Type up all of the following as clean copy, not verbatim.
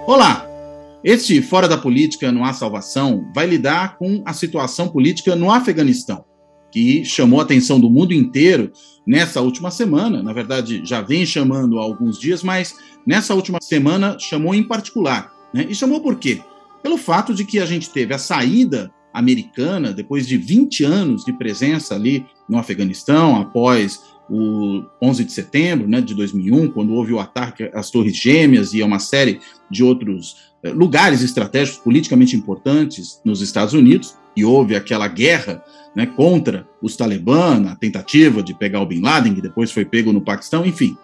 Olá! Este Fora da Política Não Há Salvação vai lidar com a situação política no Afeganistão, que chamou a atenção do mundo inteiro nessa última semana. Na verdade, já vem chamando há alguns dias, mas nessa última semana chamou em particular. Né? E chamou por quê? Pelo fato de que a gente teve a saída americana, depois de 20 anos de presença ali no Afeganistão, após o 11 de setembro, né, de 2001, quando houve o ataque às Torres Gêmeas e a uma série de outros lugares estratégicos politicamente importantes nos Estados Unidos, e houve aquela guerra, né, contra os Talibã, a tentativa de pegar o Bin Laden, que depois foi pego no Paquistão, enfim.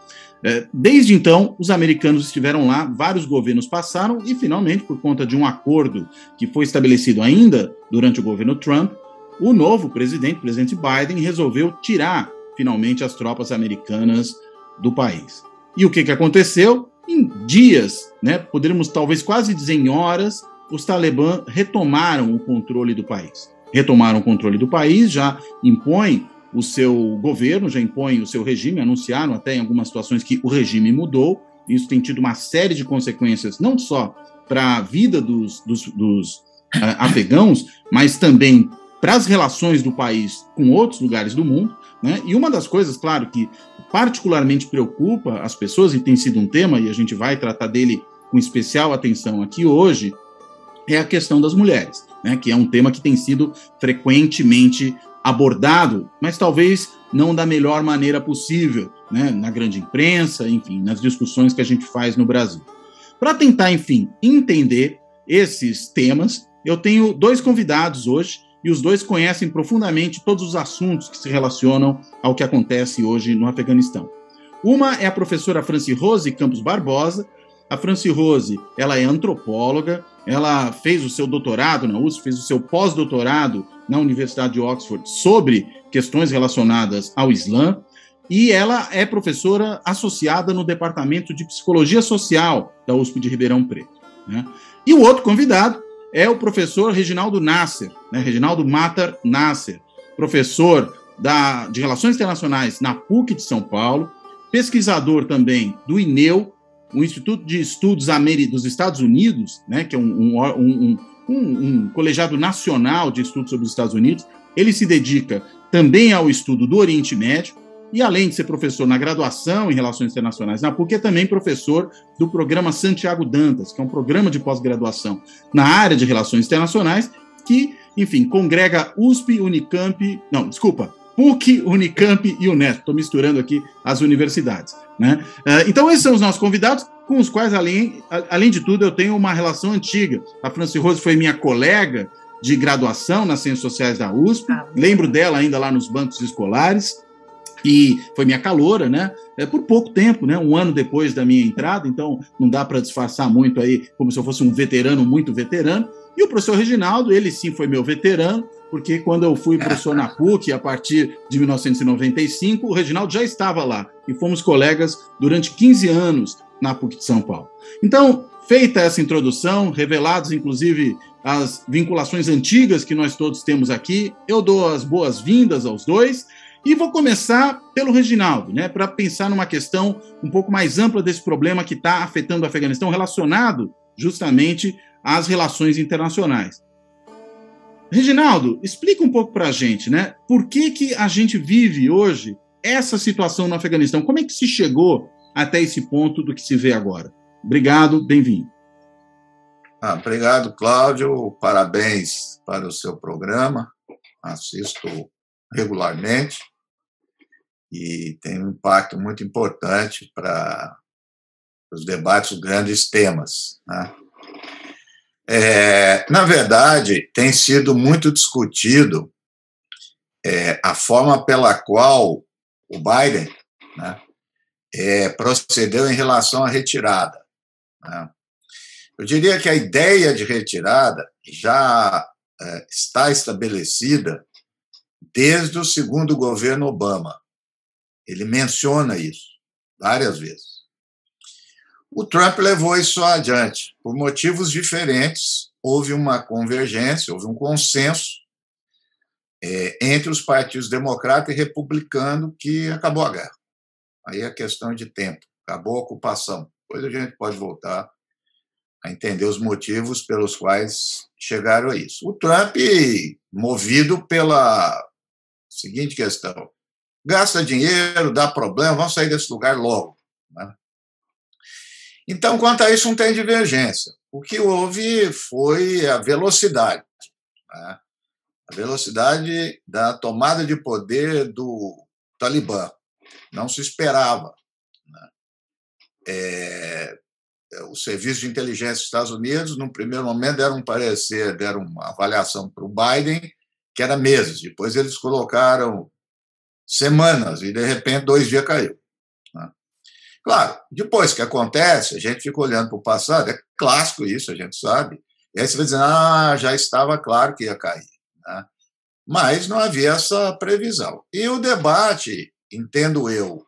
Desde então, os americanos estiveram lá, vários governos passaram e, finalmente, por conta de um acordo que foi estabelecido ainda durante o governo Trump, o novo presidente, o presidente Biden, resolveu tirar finalmente as tropas americanas do país. E o que aconteceu? Em dias, né, poderíamos talvez quase dizer em horas, os Talibã retomaram o controle do país. Retomaram o controle do país, já impõem o seu governo, já impõem o seu regime, anunciaram até em algumas situações que o regime mudou. Isso tem tido uma série de consequências, não só para a vida dos afegãos, mas também para as relações do país com outros lugares do mundo. Né? E uma das coisas, claro, que particularmente preocupa as pessoas, e tem sido um tema, e a gente vai tratar dele com especial atenção aqui hoje, é a questão das mulheres, né? Que é um tema que tem sido frequentemente abordado, mas talvez não da melhor maneira possível, né? Na grande imprensa, enfim, nas discussões que a gente faz no Brasil. Para tentar, enfim, entender esses temas, eu tenho dois convidados hoje, e os dois conhecem profundamente todos os assuntos que se relacionam ao que acontece hoje no Afeganistão. Uma é a professora Franci Rose Campos Barbosa. A Franci Rose, ela é antropóloga, ela fez o seu doutorado na USP, fez o seu pós-doutorado na Universidade de Oxford sobre questões relacionadas ao Islã, e ela é professora associada no Departamento de Psicologia Social da USP de Ribeirão Preto. Né? E o outro convidado é o professor Reginaldo Nasser, né? Reginaldo Matar Nasser, professor de Relações Internacionais na PUC de São Paulo, pesquisador também do INEU, o Instituto de Estudos dos Estados Unidos, né? Que é um colegiado nacional de estudos sobre os Estados Unidos. Ele se dedica também ao estudo do Oriente Médio, e além de ser professor na graduação em Relações Internacionais na PUC, é também professor do programa Santiago Dantas, que é um programa de pós-graduação na área de Relações Internacionais, que, enfim, congrega USP, PUC, Unicamp e Unesp. Estou misturando aqui as universidades. Né? Então, esses são os nossos convidados, com os quais, além de tudo, eu tenho uma relação antiga. A Franci Rose foi minha colega de graduação nas Ciências Sociais da USP, lembro dela ainda lá nos bancos escolares, e foi minha caloura, né? Por pouco tempo, né? Um ano depois da minha entrada, então não dá para disfarçar muito aí, como se eu fosse um veterano, muito veterano. E o professor Reginaldo, ele sim foi meu veterano, porque quando eu fui professor na PUC, a partir de 1995, o Reginaldo já estava lá, e fomos colegas durante 15 anos na PUC de São Paulo. Então, feita essa introdução, revelados, inclusive, as vinculações antigas que nós todos temos aqui, eu dou as boas-vindas aos dois. E vou começar pelo Reginaldo, né, para pensar numa questão um pouco mais ampla desse problema que está afetando o Afeganistão, relacionado justamente às relações internacionais. Reginaldo, explica um pouco para a gente, né, por que a gente vive hoje essa situação no Afeganistão? Como é que se chegou até esse ponto do que se vê agora? Obrigado, bem-vindo. Obrigado, Cláudio. Parabéns para o seu programa. Assisto regularmente e tem um impacto muito importante para os debates dos grandes temas. Né? Na verdade, tem sido muito discutido a forma pela qual o Biden, né, procedeu em relação à retirada. Né? Eu diria que a ideia de retirada já está estabelecida desde o segundo governo Obama. Ele menciona isso várias vezes. O Trump levou isso adiante. Por motivos diferentes, houve uma convergência, houve um consenso entre os partidos democrata e republicano que acabou a guerra. Aí é questão de tempo, acabou a ocupação. Depois a gente pode voltar a entender os motivos pelos quais chegaram a isso. O Trump, movido pela seguinte questão: gasta dinheiro, dá problema, vamos sair desse lugar logo, né? Então, quanto a isso, não tem divergência. O que houve foi a velocidade, né? A velocidade da tomada de poder do Talibã. Não se esperava, né? O Serviço de Inteligência dos Estados Unidos, no primeiro momento, deram um parecer, deram uma avaliação para o Biden, que era meses. Depois eles colocaram semanas e, de repente, 2 dias caiu, né? Claro, depois que acontece, a gente fica olhando para o passado, é clássico isso, a gente sabe, e aí você vai dizendo, já estava claro que ia cair, né? Mas não havia essa previsão. E o debate, entendo eu,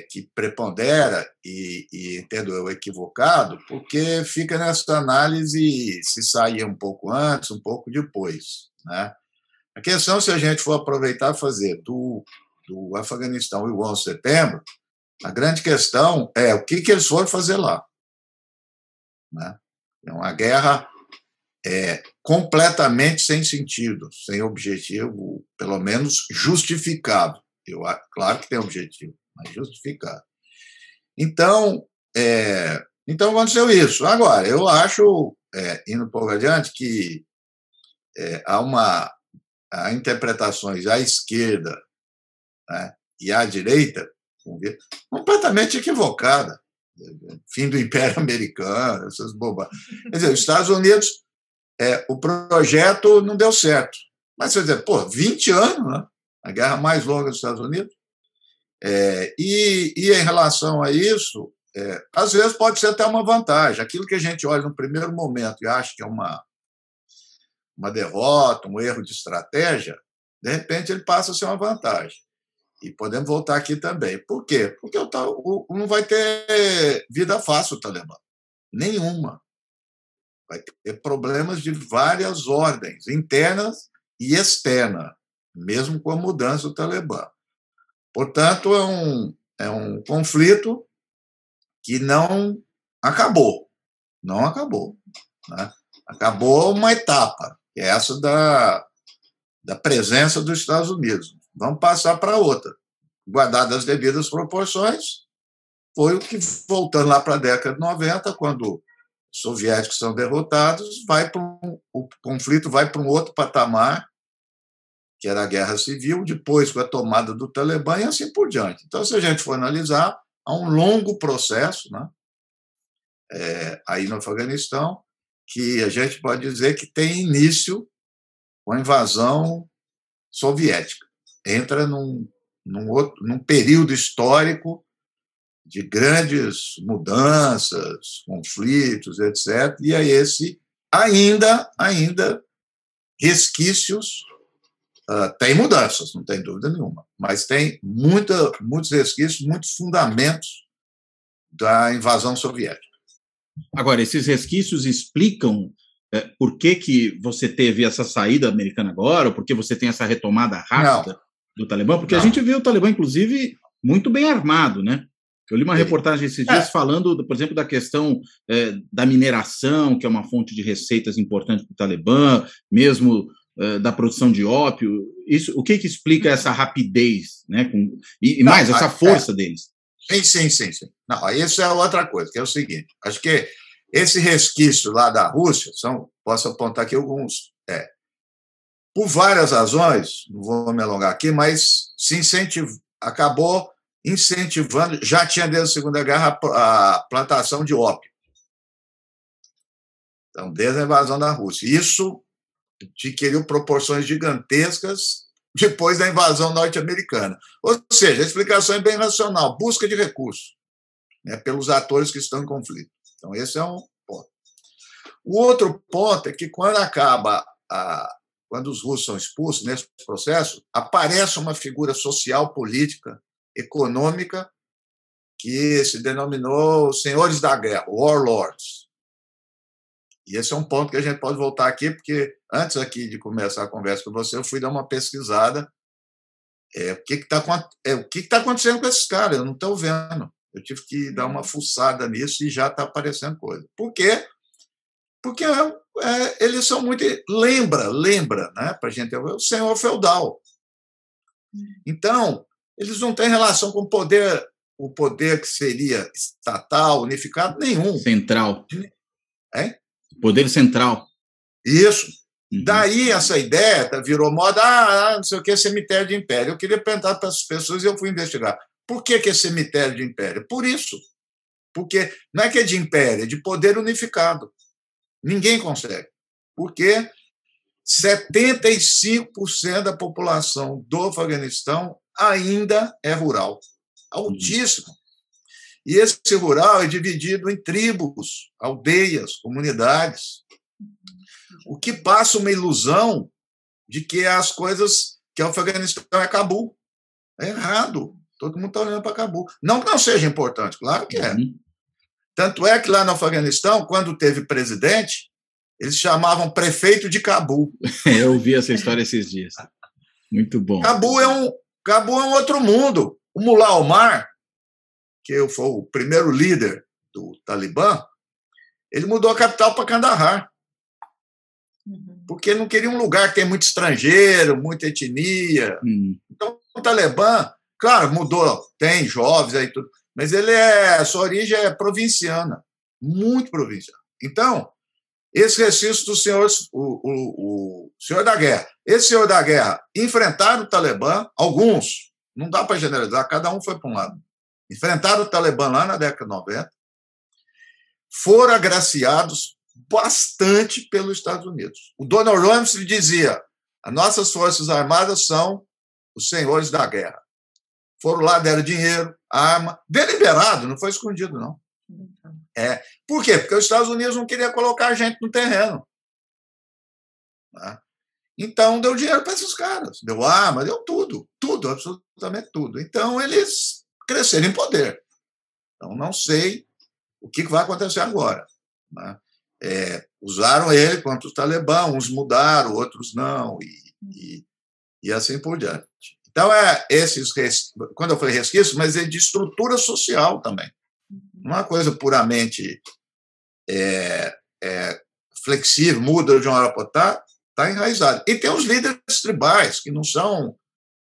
que prepondera, e entendo eu equivocado, porque fica nessa análise se saía um pouco antes, um pouco depois, né? A questão, se a gente for aproveitar e fazer do Afeganistão e o 11 de setembro, a grande questão é o que eles foram fazer lá, né? É uma guerra completamente sem sentido, sem objetivo, pelo menos justificável. Claro que tem objetivo, mas justificável. Então aconteceu isso. Agora, eu acho, indo um pouco adiante, que há interpretações à esquerda, né, e à direita completamente equivocada. Fim do Império Americano, essas bobagens. Quer dizer, os Estados Unidos, o projeto não deu certo. Mas, quer dizer, 20 anos, né? A guerra mais longa dos Estados Unidos. E em relação a isso, às vezes pode ser até uma vantagem. Aquilo que a gente olha no primeiro momento e acha que é uma derrota, um erro de estratégia, de repente ele passa a ser uma vantagem. E podemos voltar aqui também. Por quê? Porque não vai ter vida fácil o Talibã. Nenhuma. Vai ter problemas de várias ordens, internas e externas, mesmo com a mudança do Talibã. Portanto, é um conflito que não acabou. Não acabou, né? Acabou uma etapa, que é essa da presença dos Estados Unidos. Vamos passar para outra. Guardadas as devidas proporções, foi o que, voltando lá para a década de 90, quando os soviéticos são derrotados, o conflito vai para um outro patamar, que era a guerra civil, depois com a tomada do Talibã e assim por diante. Então, se a gente for analisar, há um longo processo, né, aí no Afeganistão, que a gente pode dizer que tem início com a invasão soviética. Entra num período histórico de grandes mudanças, conflitos, etc. E é esse ainda resquícios. Tem mudanças, não tem dúvida nenhuma, mas tem muitos resquícios, muitos fundamentos da invasão soviética. Agora, esses resquícios explicam por que você teve essa saída americana agora, ou por que você tem essa retomada rápida do Talibã? Porque a gente viu o Talibã, inclusive, muito bem armado, né? Eu li uma reportagem esses dias falando, por exemplo, da questão da mineração, que é uma fonte de receitas importante para o Talibã, mesmo da produção de ópio. O que explica essa rapidez, né? Mais, essa força deles? Sim. Não, isso é outra coisa, que é o seguinte: acho que esse resquício lá da Rússia, posso apontar aqui alguns, por várias razões, não vou me alongar aqui, mas acabou incentivando, já tinha desde a Segunda Guerra a plantação de ópio. Então, desde a invasão da Rússia. Isso adquiriu proporções gigantescas depois da invasão norte-americana. Ou seja, a explicação é bem racional: busca de recursos, né, pelos atores que estão em conflito. Então, esse é um ponto. O outro ponto é que, quando os russos são expulsos nesse processo, aparece uma figura social, política, econômica, que se denominou senhores da guerra, warlords. E esse é um ponto que a gente pode voltar aqui, porque antes aqui de começar a conversa com você, eu fui dar uma pesquisada. O que está acontecendo com esses caras? Eu não estou vendo. Eu tive que dar uma fuçada nisso e já está aparecendo coisa. Por quê? Porque eles são muito... Lembra, né, para a gente, o senhor feudal. Então, eles não têm relação com o poder que seria estatal, unificado, nenhum. Central. Hein? Poder central. Isso. Daí essa ideia virou moda, não sei o que, cemitério de império. Eu queria perguntar para as pessoas e eu fui investigar. Por que é cemitério de império? Por isso. Porque não é que é de império, é de poder unificado. Ninguém consegue. Porque 75% da população do Afeganistão ainda é rural. Altíssimo. E esse rural é dividido em tribos, aldeias, comunidades. O que passa uma ilusão de que as coisas, que o Afeganistão é Cabul. É errado. Todo mundo está olhando para Cabul. Não que não seja importante, claro que é. Tanto é que lá no Afeganistão, quando teve presidente, eles chamavam prefeito de Cabul. Eu ouvi essa história esses dias. Muito bom. Cabul é um outro mundo. O Mullah Omar, que foi o primeiro líder do Talibã, ele mudou a capital para Kandahar. Porque ele não queria um lugar que tem muito estrangeiro, muita etnia. Então, o Talibã, claro, mudou, tem jovens aí tudo, mas a sua origem é provinciana, muito provinciana. Então, esse resquício do senhor, o senhor da guerra. Esse senhor da guerra enfrentaram o Talibã, alguns, não dá para generalizar, cada um foi para um lado. Enfrentaram o Talibã lá na década de 90, foram agraciados bastante pelos Estados Unidos. O Donald Rumsfeld dizia: as nossas forças armadas são os senhores da guerra. Foram lá, deram dinheiro, arma, deliberado, não foi escondido, não. Por quê? Porque os Estados Unidos não queriam colocar gente no terreno. Então, deu dinheiro para esses caras, deu arma, deu tudo, absolutamente tudo. Então, eles cresceram em poder. Então, não sei o que vai acontecer agora. Usaram ele contra os Talibã, uns mudaram, outros não, e assim por diante. Então, quando eu falei resquício, mas é de estrutura social também. Não é uma coisa puramente flexível, muda de uma hora para outra, está enraizado. E tem os líderes tribais, que não são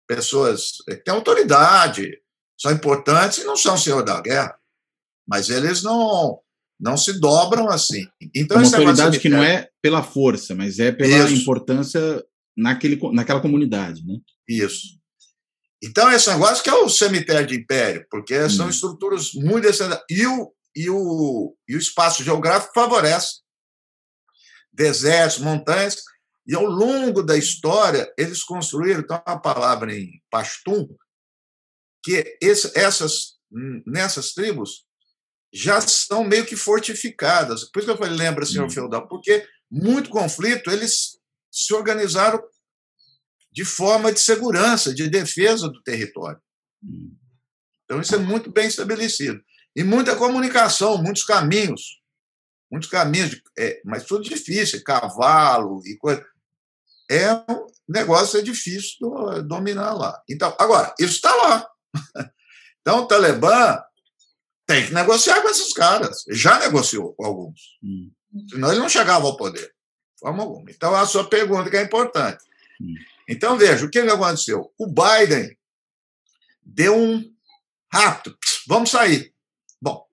pessoas que têm autoridade, são importantes e não são senhor da guerra, mas eles não se dobram assim. Então, uma autoridade que não é pela força, mas é pela importância naquela comunidade, né? Isso. Então, esse negócio que é o cemitério de império, porque são estruturas muito descendentes. E o espaço geográfico favorece. Desertos, montanhas. E, ao longo da história, eles construíram, então, uma palavra em pashtun, que nessas tribos já são meio que fortificadas. Por isso que eu falei, lembra, senhor feudal, porque muito conflito, eles se organizaram de forma de segurança, de defesa do território. Então, isso é muito bem estabelecido. E muita comunicação, muitos caminhos, mas tudo difícil, cavalo e coisa. Um negócio difícil de dominar lá. Então, agora, isso está lá. Então, o Talibã tem que negociar com esses caras. Já negociou com alguns. Senão ele não chegava ao poder. De forma alguma. Então, a sua pergunta que é importante. Então, veja, o que aconteceu? O Biden deu um rápido. Vamos sair. Bom,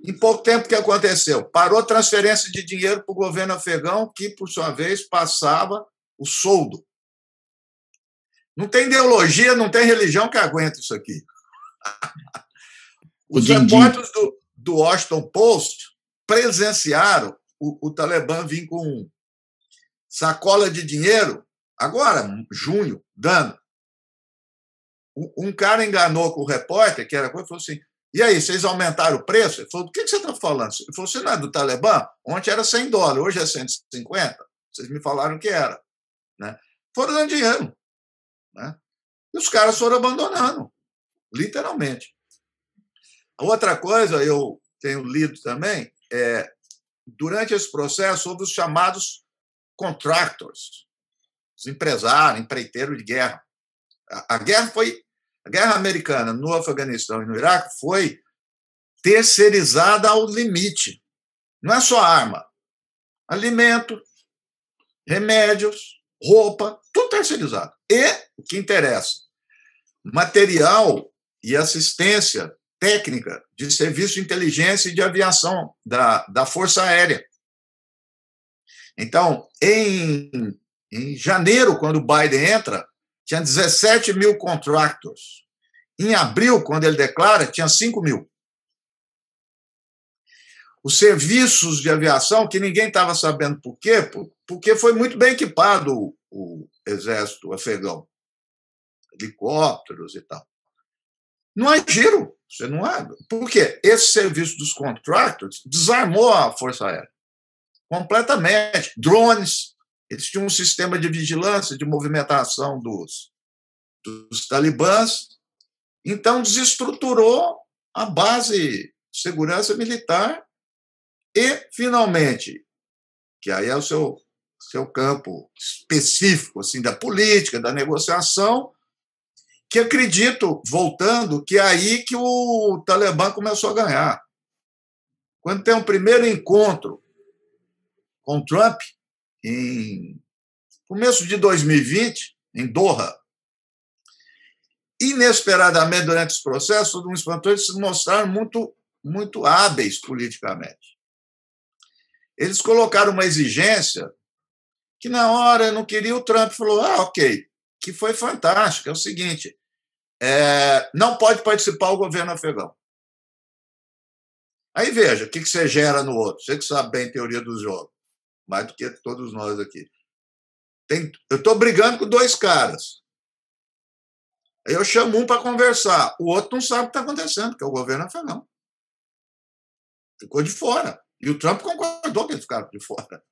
em pouco tempo, o que aconteceu? Parou a transferência de dinheiro para o governo afegão, que, por sua vez, passava o soldo. Não tem ideologia, não tem religião que aguente isso aqui. Os repórteres do Washington Post presenciaram o Talibã vir com sacola de dinheiro, agora, junho, dando. Um cara enganou com o repórter, que era coisa, falou assim: e aí, vocês aumentaram o preço? Ele falou: do que você está falando? Ele falou: você não é do Talibã? Ontem era $100, hoje é 150. Vocês me falaram que era. Né? Foram dando dinheiro. Né? E os caras foram abandonando, literalmente. Outra coisa, eu tenho lido também, durante esse processo, houve os chamados contractors, os empresários, empreiteiros de guerra. A guerra americana no Afeganistão e no Iraque foi terceirizada ao limite. Não é só arma. Alimento, remédios, roupa, tudo terceirizado. E, o que interessa, material e assistência técnica de serviço de inteligência e de aviação da Força Aérea. Então, em janeiro, quando o Biden entra, tinha 17 mil contractors. Em abril, quando ele declara, tinha 5 mil. Os serviços de aviação, que ninguém estava sabendo por quê, porque foi muito bem equipado o exército afegão. Helicópteros e tal. Não há giro. Você não há. Por quê? Esse serviço dos contractors desarmou a Força Aérea. Completamente. Drones. Eles tinham um sistema de vigilância, de movimentação dos talibãs. Então, desestruturou a base de segurança militar e, finalmente, que aí é o seu campo específico assim, da política, da negociação, que acredito, voltando, que é aí que o Talibã começou a ganhar. Quando tem um primeiro encontro com Trump, em começo de 2020, em Doha, inesperadamente, durante esse processo, todo mundo espantou, eles se mostraram muito hábeis politicamente. Eles colocaram uma exigência que, na hora, não queria, o Trump falou, ok, que foi fantástico, é o seguinte, não pode participar o governo afegão. Aí, veja, o que você gera no outro? Você que sabe bem a teoria dos jogos, mais do que todos nós aqui. Eu estou brigando com dois caras. Aí eu chamo um para conversar, o outro não sabe o que está acontecendo, que é o governo afegão. Ficou de fora. E o Trump concordou que eles ficaram de fora.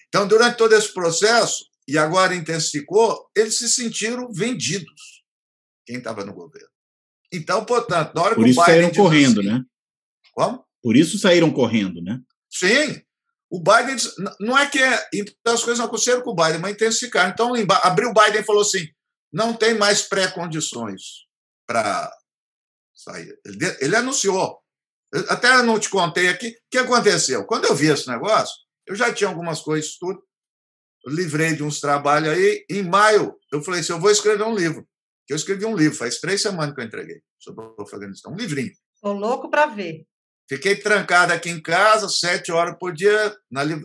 Então, durante todo esse processo, e agora intensificou, eles se sentiram vendidos, quem estava no governo. Então, portanto, na hora que o Biden... Por isso saíram correndo, assim, né? Como? Por isso saíram correndo, né? Sim. O Biden... Não é que então as coisas não aconteceram com o Biden, mas intensificaram. Então, abriu o Biden e falou assim, não tem mais pré-condições para sair. Ele anunciou. Eu até não te contei aqui. O que aconteceu? Quando eu vi esse negócio, eu já tinha algumas coisas, tudo. Eu livrei de uns trabalhos aí. Em maio, eu falei assim, eu vou escrever um livro. Eu escrevi um livro, faz 3 semanas que eu entreguei sobre o Afeganistão. Um livrinho. Estou louco para ver. Fiquei trancado aqui em casa, 7 horas por dia,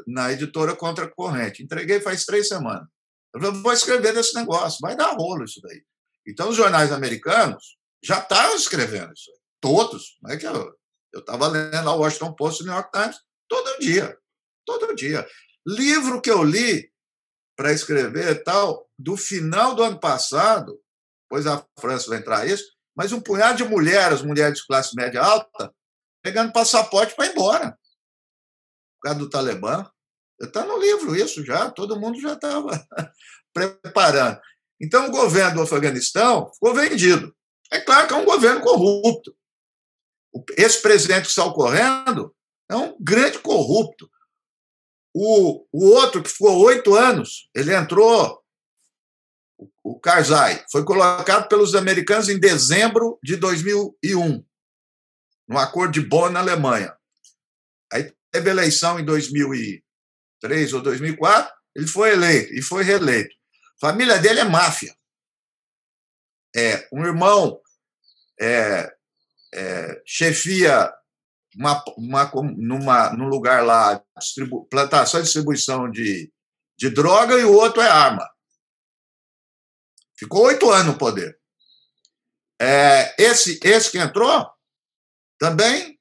na editora Contra a Corrente. Entreguei faz 3 semanas. Eu falei, vou escrever desse negócio, vai dar rolo isso daí. Então, os jornais americanos já estavam escrevendo isso aí. Todos. Não é que eu estava lendo a Washington Post e o New York Times todo dia. Todo dia. Livro que eu li para escrever e tal, do final do ano passado, pois a França vai entrar isso, mas um punhado de mulheres de classe média alta, pegando passaporte para ir embora. Por causa do Talibã. Está no livro isso já, todo mundo já estava preparando. Então, o governo do Afeganistão ficou vendido. É claro que é um governo corrupto. Esse presidente que saiu correndo é um grande corrupto. O outro, que ficou 8 anos, ele entrou, o Karzai, foi colocado pelos americanos em dezembro de 2001, no Acordo de Bonn, na Alemanha. Aí teve eleição em 2003 ou 2004, ele foi eleito e foi reeleito. A família dele é máfia. Um irmão chefia num lugar lá, plantação e distribuição de droga, e o outro é arma. Ficou 8 anos no poder. Esse que entrou, também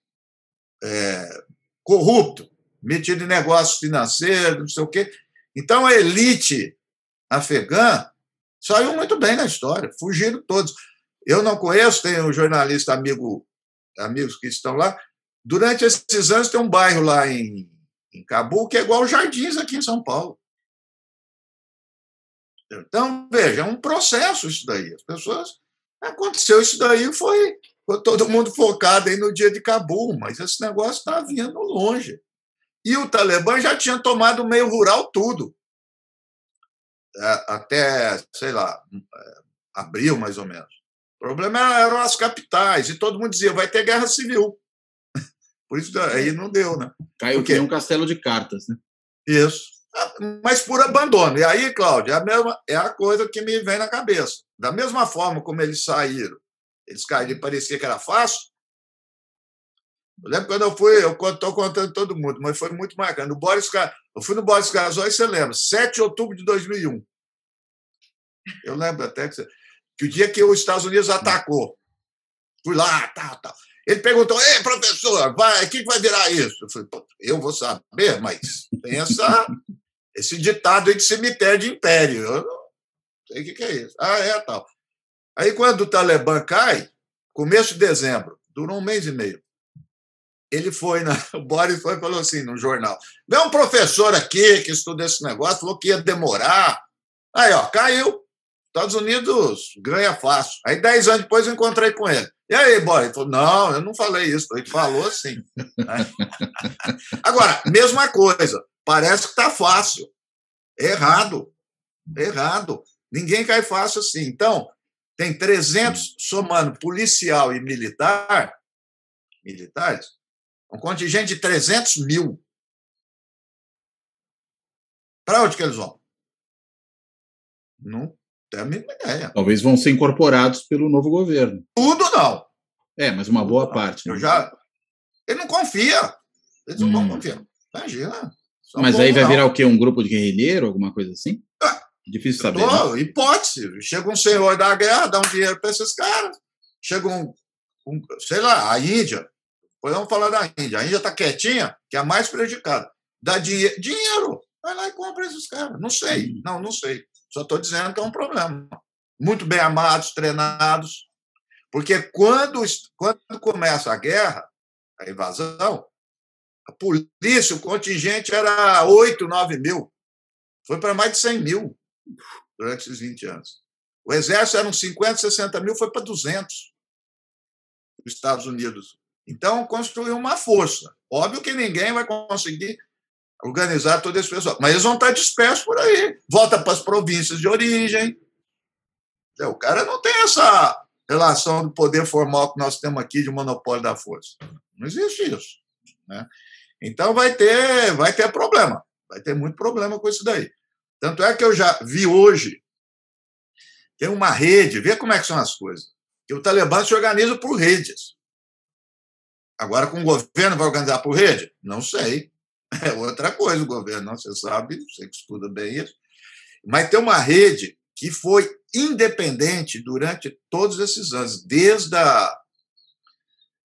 corrupto, metido em negócios financeiros, não sei o quê. Então, a elite afegã saiu muito bem na história, fugiram todos. Eu não conheço, tem um jornalista amigos que estão lá. Durante esses anos, tem um bairro lá em Cabul que é igual aos Jardins aqui em São Paulo. Então, veja, é um processo isso daí. As pessoas... Aconteceu isso daí, foi todo mundo focado aí no dia de Cabul, mas esse negócio está vindo longe. E o Talibã já tinha tomado o meio rural tudo. Até, sei lá, abril, mais ou menos. O problema eram as capitais, e todo mundo dizia, vai ter guerra civil. Por isso aí não deu, né? Caiu que nem um castelo de cartas, né? Isso. Mas por abandono. E aí, Cláudio, é a coisa que me vem na cabeça. Da mesma forma como eles saíram, eles caíram e parecia que era fácil. Eu lembro quando eu estou contando todo mundo, mas foi muito marcante. Eu fui no Boris Casoy, você lembra, 7 de outubro de 2001. Eu lembro até que o dia que os Estados Unidos atacou, fui lá, tal. Ele perguntou: ei, professor, o que vai virar isso? Eu falei: eu vou saber, mas pensa esse ditado aí de cemitério de império. Eu não sei o que é isso. Tal. Aí, quando o Talibã cai, começo de dezembro, durou 1 mês e meio. Ele foi, o Boris foi e falou assim no jornal: vem um professor aqui que estuda esse negócio, falou que ia demorar. Aí, caiu. Estados Unidos ganha fácil. Aí, 10 anos depois, eu encontrei com ele. E aí, Boris? Ele falou: não, eu não falei isso. Ele falou assim. Agora, mesma coisa. Parece que está fácil. Errado. Ninguém cai fácil assim. Então, tem 300, somando policial e militares, um contingente de 300 mil. Para onde que eles vão? Não tenho a mínima ideia. Talvez vão ser incorporados pelo novo governo. Tudo não. Mas uma boa parte. Ele não confia. Eles não vão confiar. Imagina. Mas aí vai virar o quê? Um grupo de guerrilheiro, alguma coisa assim? Difícil saber. Né? Hipótese. Chega um senhor da guerra, dá um dinheiro para esses caras. Chega sei lá, a Índia. Podemos falar da Índia. A Índia está quietinha, que é a mais prejudicada. Dá dinheiro. Vai lá e compra esses caras. Não sei. Não sei. Só estou dizendo que é um problema. Muito bem armados, treinados. Porque quando começa a guerra, a invasão, a polícia, o contingente era 8, 9 mil. Foi para mais de 100 mil durante esses 20 anos. O exército eram 50, 60 mil, foi para 200 nos Estados Unidos. Então, construiu uma força. Óbvio que ninguém vai conseguir organizar todo esse pessoal, mas eles vão estar dispersos por aí. Volta para as províncias de origem. O cara não tem essa relação do poder formal que nós temos aqui de monopólio da força. Não existe isso. Né? Então, vai ter problema. Vai ter muito problema com isso daí. Tanto é que eu já vi hoje, tem uma rede, vê como é que são as coisas, que o Talibã se organiza por redes. Agora, com o governo vai organizar por rede? Não sei. É outra coisa o governo, você sabe, você que estuda bem isso. Mas tem uma rede que foi independente durante todos esses anos, desde a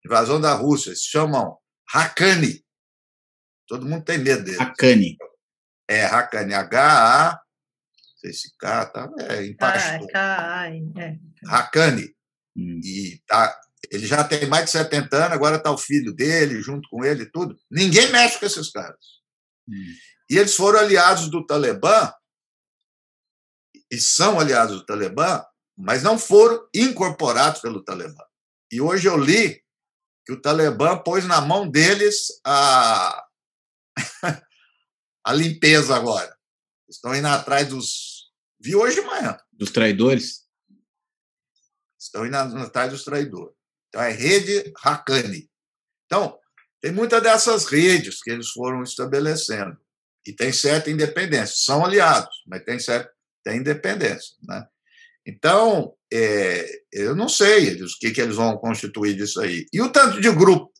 invasão da Rússia. Se chamam Haqqani. Todo mundo tem medo dele. Haqqani. Haqqani. H-A, não sei se K, tá? Em pashto. Haqqani. E ele já tem mais de 70 anos, agora está o filho dele, junto com ele e tudo. Ninguém mexe com esses caras. E eles foram aliados do Talibã, e são aliados do Talibã, mas não foram incorporados pelo Talibã. E hoje eu li que o Talibã pôs na mão deles a limpeza agora. Estão indo atrás dos... Vi hoje de manhã. Dos traidores? Estão indo atrás dos traidores. Então, é rede Haqqani. Então, tem muitas dessas redes que eles foram estabelecendo. E tem certa independência. São aliados, mas tem independência. Né? Então, eu não sei o que eles vão constituir disso aí. E o tanto de grupo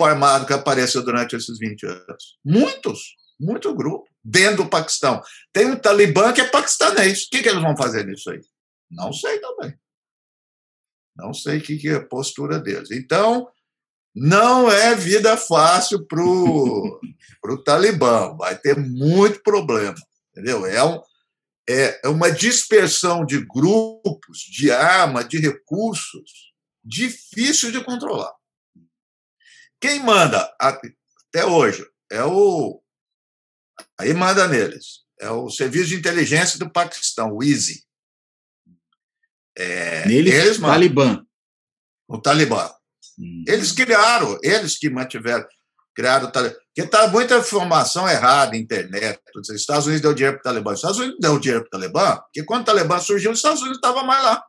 armado que apareceu durante esses 20 anos? Muito grupo. Dentro do Paquistão. Tem um Talibã que é paquistanês. O que eles vão fazer nisso aí? Não sei também. Não sei o que é a postura deles. Então, não é vida fácil para o Talibã. Vai ter muito problema. Entendeu? É uma dispersão de grupos, de arma, de recursos, difícil de controlar. Quem manda até hoje aí manda neles. É o Serviço de Inteligência do Paquistão, o ISI. Eles Talibã. O Talibã. Eles que criaram o Talibã. Porque está muita informação errada na internet. Os Estados Unidos deu dinheiro para o Talibã. Os Estados Unidos deu dinheiro para o Talibã, porque quando o Talibã surgiu, os Estados Unidos estavam mais lá.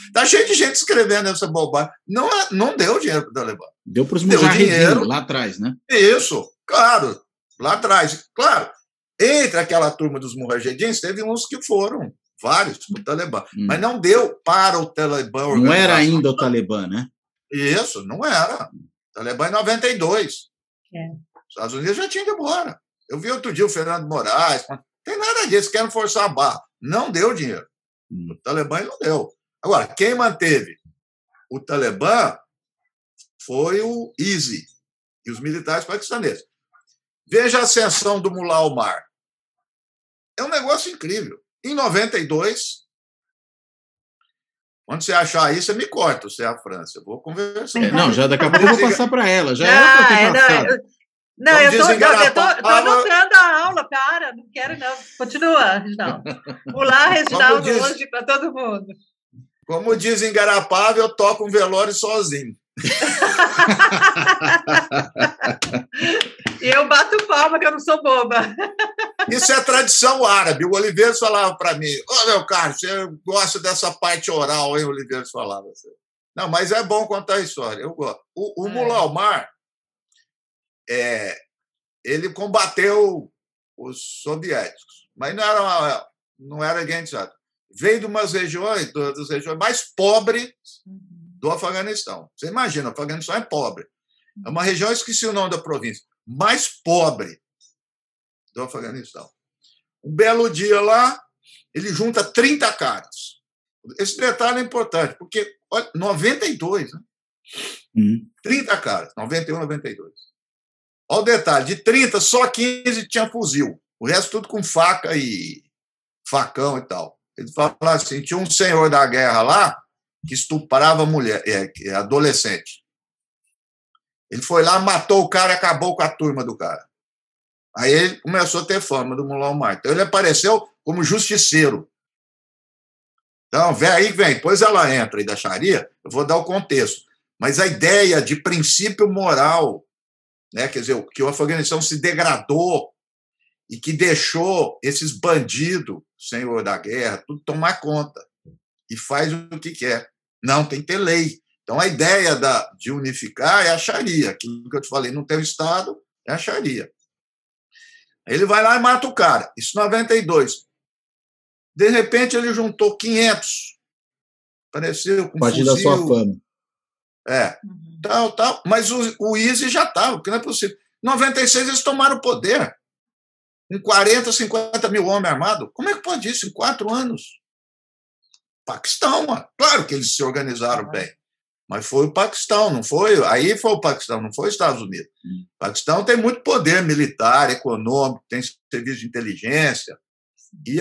Está cheio de gente escrevendo essa bobagem. Não deu dinheiro para o Talibã. Deu para os mujahedin lá atrás, né? Isso, claro, lá atrás. Claro, entre aquela turma dos mujahedins, teve uns que foram, vários, para o Talibã. Mas não deu para o Talibã. Não era ainda o Talibã, né? Isso, não era. O Talibã em 92. Os Estados Unidos já tinham ido embora. Eu vi outro dia o Fernando Moraes. Não tem nada disso, querem forçar a barra. Não deu dinheiro. O Talibã não deu. Agora, quem manteve o Talibã foi o ISI e os militares paquistaneses. Veja a ascensão do Mullah Omar. É um negócio incrível. Em 92, quando você achar isso, você me corta, você é a França. Eu vou conversar. Não, já daqui a pouco eu vou passar para ela. Já era para ter passado. Não, eu estou anotando a aula, para, não quero não. Continua, Reginaldo. Mullah, Reginaldo, hoje para todo mundo. Como diz em Garapava, eu toco um velório sozinho. E eu bato palma, que eu não sou boba. Isso é tradição árabe. O Oliveiros falava para mim, meu caro, você gosta dessa parte oral, hein? O Oliveiros falava assim. Não, mas é bom contar a história. Eu gosto. O Mullah Omar, ele combateu os soviéticos, mas não era guerrilha. Veio de umas regiões, das regiões mais pobres do Afeganistão. Você imagina, o Afeganistão é pobre. É uma região, esqueci o nome da província, mais pobre do Afeganistão. Um belo dia lá, ele junta 30 caras. Esse detalhe é importante, porque, olha, 92, né? 30 caras, 91, 92. Olha o detalhe, de 30, só 15 tinha fuzil. O resto tudo com faca e facão e tal. Ele fala assim, tinha um senhor da guerra lá que estuprava mulher, adolescente. Ele foi lá, matou o cara e acabou com a turma do cara. Aí ele começou a ter fama do Mullah Omar. Então ele apareceu como justiceiro. Então, aí vem, depois ela entra aí da Sharia, eu vou dar o contexto. Mas a ideia de princípio moral, né, quer dizer, que o Afeganistão se degradou e que deixou esses bandidos, senhor da guerra, tudo tomar conta e faz o que quer. Não, tem que ter lei. Então, a ideia de unificar é a Sharia. Aquilo que eu te falei, não tem o Estado, é a Sharia. Ele vai lá e mata o cara. Isso em 92. De repente, ele juntou 500. Apareceu com a partir da sua fama. Tal. Mas o ISI já estava, porque não é possível. Em 96, eles tomaram o poder. Com 40, 50 mil homens armados. Como é que pode isso em 4 anos? Paquistão, mano. Claro que eles se organizaram bem. Mas foi o Paquistão, não foi? Aí foi o Paquistão, não foi os Estados Unidos. O Paquistão tem muito poder militar, econômico, tem serviço de inteligência. E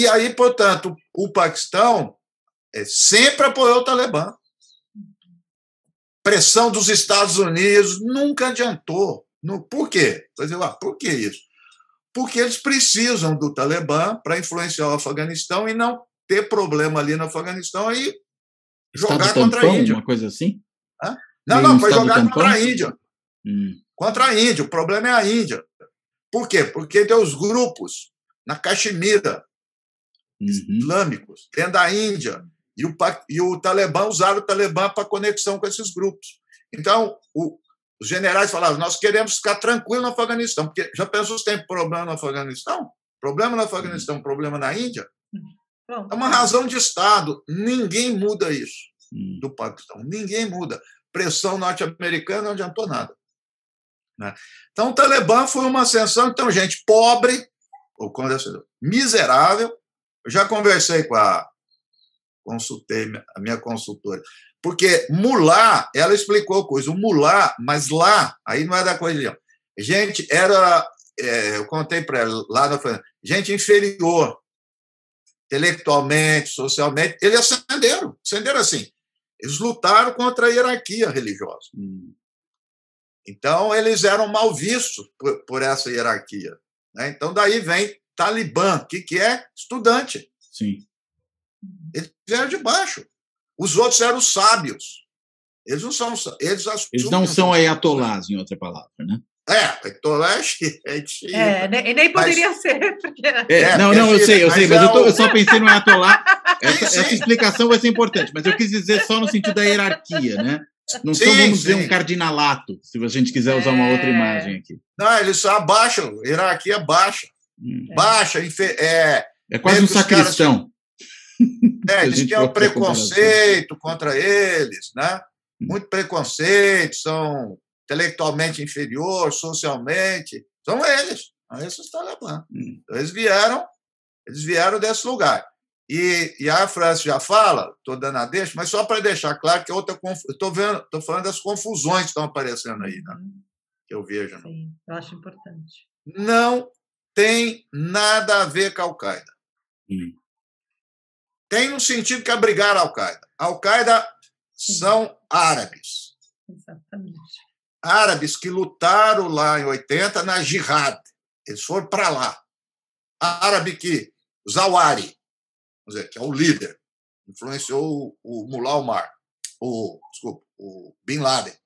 aí, portanto, o Paquistão sempre apoiou o Talibã. Pressão dos Estados Unidos nunca adiantou. Por quê? Por que isso? Porque eles precisam do Talibã para influenciar o Afeganistão e não ter problema ali no Afeganistão e jogar contra a Índia. Uma coisa assim? Não, foi jogar contra a Índia. Contra a Índia. O problema é a Índia. Por quê? Porque tem os grupos na Caxemira, islâmicos, dentro da Índia, e o Talibã usaram o Talibã para conexão com esses grupos. Então, os generais falavam, nós queremos ficar tranquilos no Afeganistão, porque já pensou se tem problema no Afeganistão? Problema no Afeganistão, problema na Índia? É uma razão de Estado. Ninguém muda isso do Paquistão. Ninguém muda. Pressão norte-americana não adiantou nada. Né? Então, o Talibã foi uma ascensão. Então, gente pobre, ou miserável. Eu já conversei consultei a minha consultora. Porque Mullah, ela explicou coisa. O Mullah, mas lá, aí não é da coisa. Gente, eu contei para ela lá na França, gente inferior, intelectualmente, socialmente, eles ascenderam assim. Eles lutaram contra a hierarquia religiosa. Então, eles eram mal vistos por essa hierarquia. Né? Então, daí vem Talibã, que é estudante. Sim. Eles vieram de baixo. Os outros eram sábios. Eles não são. Eles não são ayatolás, em outra palavra, né? Ayatolá é nem poderia ser. Porque... Não, eu sei, mas eu só pensei no ayatolá. Essa explicação vai ser importante, mas eu quis dizer só no sentido da hierarquia, né? não são, vamos dizer, um cardinalato, se a gente quiser usar uma outra imagem aqui. Não, eles só abaixam, hierarquia baixa. Baixa, é quase um sacristão. Eles tinham preconceito contra eles, né? Muito preconceito, são intelectualmente inferiores, socialmente. São eles, são esses talibãs. Então, eles vieram desse lugar. E a França já fala, estou dando a deixa, mas só para deixar claro que estou falando das confusões que estão aparecendo aí, né? Que eu vejo. Né? Sim, eu acho importante. Não tem nada a ver com a Al-Qaeda. Tem no sentido que abrigaram a Al-Qaeda. A Al-Qaeda são árabes. Exatamente. Árabes que lutaram lá em 80 na Jihad. Eles foram para lá. Árabe que Zawahiri, vamos dizer, que é o líder, influenciou o Mullah Omar, o Bin Laden,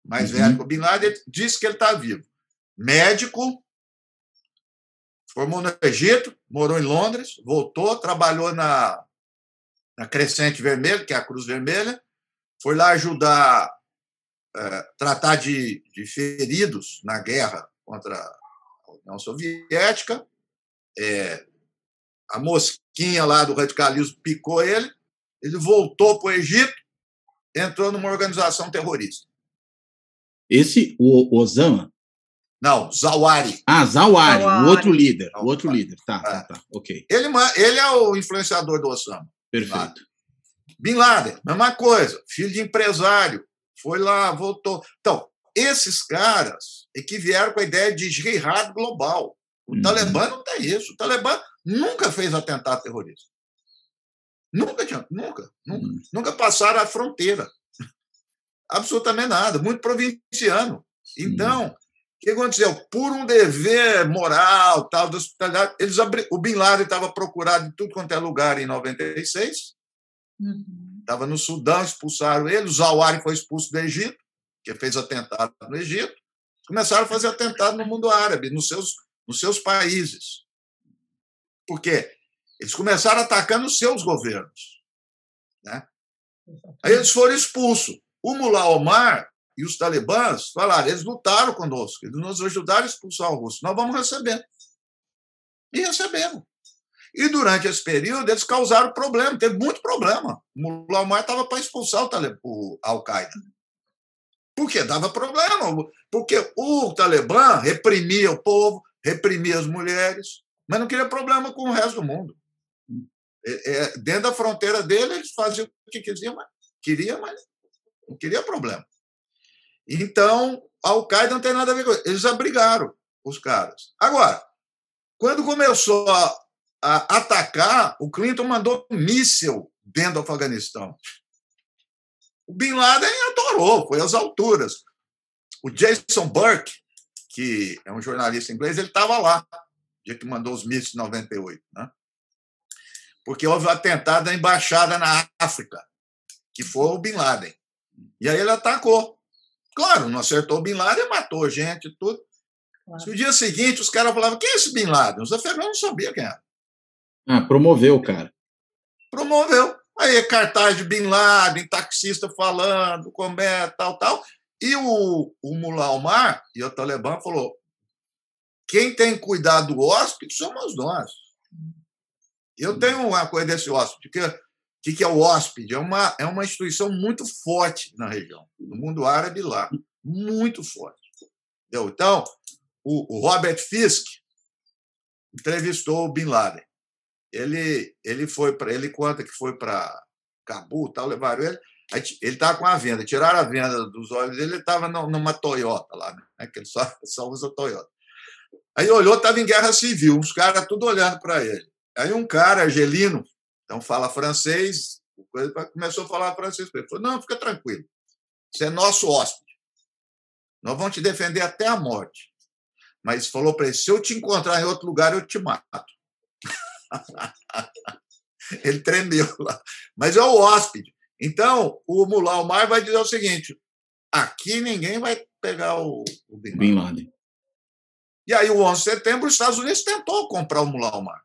mais velho que o Bin Laden, disse que ele está vivo. Médico, formou no Egito, morou em Londres, voltou, trabalhou na Crescente Vermelha, que é a Cruz Vermelha, foi lá ajudar, tratar de feridos na guerra contra a União Soviética. A mosquinha lá do radicalismo picou ele voltou para o Egito, entrou numa organização terrorista. Esse, o Osama? Não, Zawahiri. Zawahiri, o outro líder. O outro líder, tá, ok. Ele é o influenciador do Osama. Perfeito. Bin Laden, mesma coisa, filho de empresário, foi lá, voltou. Então, esses caras é que vieram com a ideia de jihad global. O Talibã não tem isso. O Talibã nunca fez atentado terrorista. Nunca passaram a fronteira. Absolutamente nada. Muito provinciano. Então, o que aconteceu? Por um dever moral, tal, da hospitalidade, o Bin Laden estava procurado em tudo quanto é lugar em 96. Estava no Sudão, expulsaram ele. O Zawahiri foi expulso do Egito, que fez atentado no Egito. Começaram a fazer atentado no mundo árabe, nos seus países. Por quê? Eles começaram atacando os seus governos. Né? Aí eles foram expulsos. O Mullah Omar e os talibãs falaram, eles lutaram conosco, eles nos ajudaram a expulsar o russo, nós vamos receber. E recebemos. E durante esse período eles causaram problema, teve muito problema. O Mullah Omar estava para expulsar o Al-Qaeda. Por quê? Dava problema, porque o Talibã reprimia o povo, reprimia as mulheres, mas não queria problema com o resto do mundo. Dentro da fronteira dele, eles faziam o que queriam, mas não queria problema. Então, a Al-Qaeda não tem nada a ver com isso. Eles abrigaram os caras. Agora, quando começou a atacar, o Clinton mandou um míssil dentro do Afeganistão. O Bin Laden adorou, foi às alturas. O Jason Burke, que é um jornalista inglês, ele estava lá, no dia que mandou os mísseis em 98, né? Porque houve um atentado na embaixada na África, que foi o Bin Laden. E aí ele atacou. Claro, não acertou o Bin Laden, matou gente e tudo. Claro. No dia seguinte, os caras falavam, quem é esse Bin Laden? Os afegãos não sabiam quem era. Promoveu o cara. Promoveu. Aí cartaz de Bin Laden, taxista falando, como é, tal. E o Mullah Omar e o Talibã falou, quem tem que cuidar do hóspede somos nós. Eu tenho uma coisa desse hóspede, o que é o hóspede? É uma instituição muito forte na região, no mundo árabe lá, muito forte. Entendeu? Então, o Robert Fisk entrevistou o Bin Laden. Ele conta que foi para Cabul, tal, levaram ele. Ele estava com a venda, tiraram a venda dos olhos dele, ele estava numa Toyota lá, né? Que ele só usa Toyota. Aí olhou, estava em guerra civil, uns caras tudo olhando para ele. Aí um cara, argelino, então fala francês, começou a falar francês para ele. Falou, não, fica tranquilo, você é nosso hóspede. Nós vamos te defender até a morte. Mas falou para ele, se eu te encontrar em outro lugar, eu te mato. Ele tremeu lá. Mas é o hóspede. Então, o Mullah Omar vai dizer o seguinte, aqui ninguém vai pegar o Bin Laden. E aí, o 11 de setembro, os Estados Unidos tentou comprar o Mullah Omar.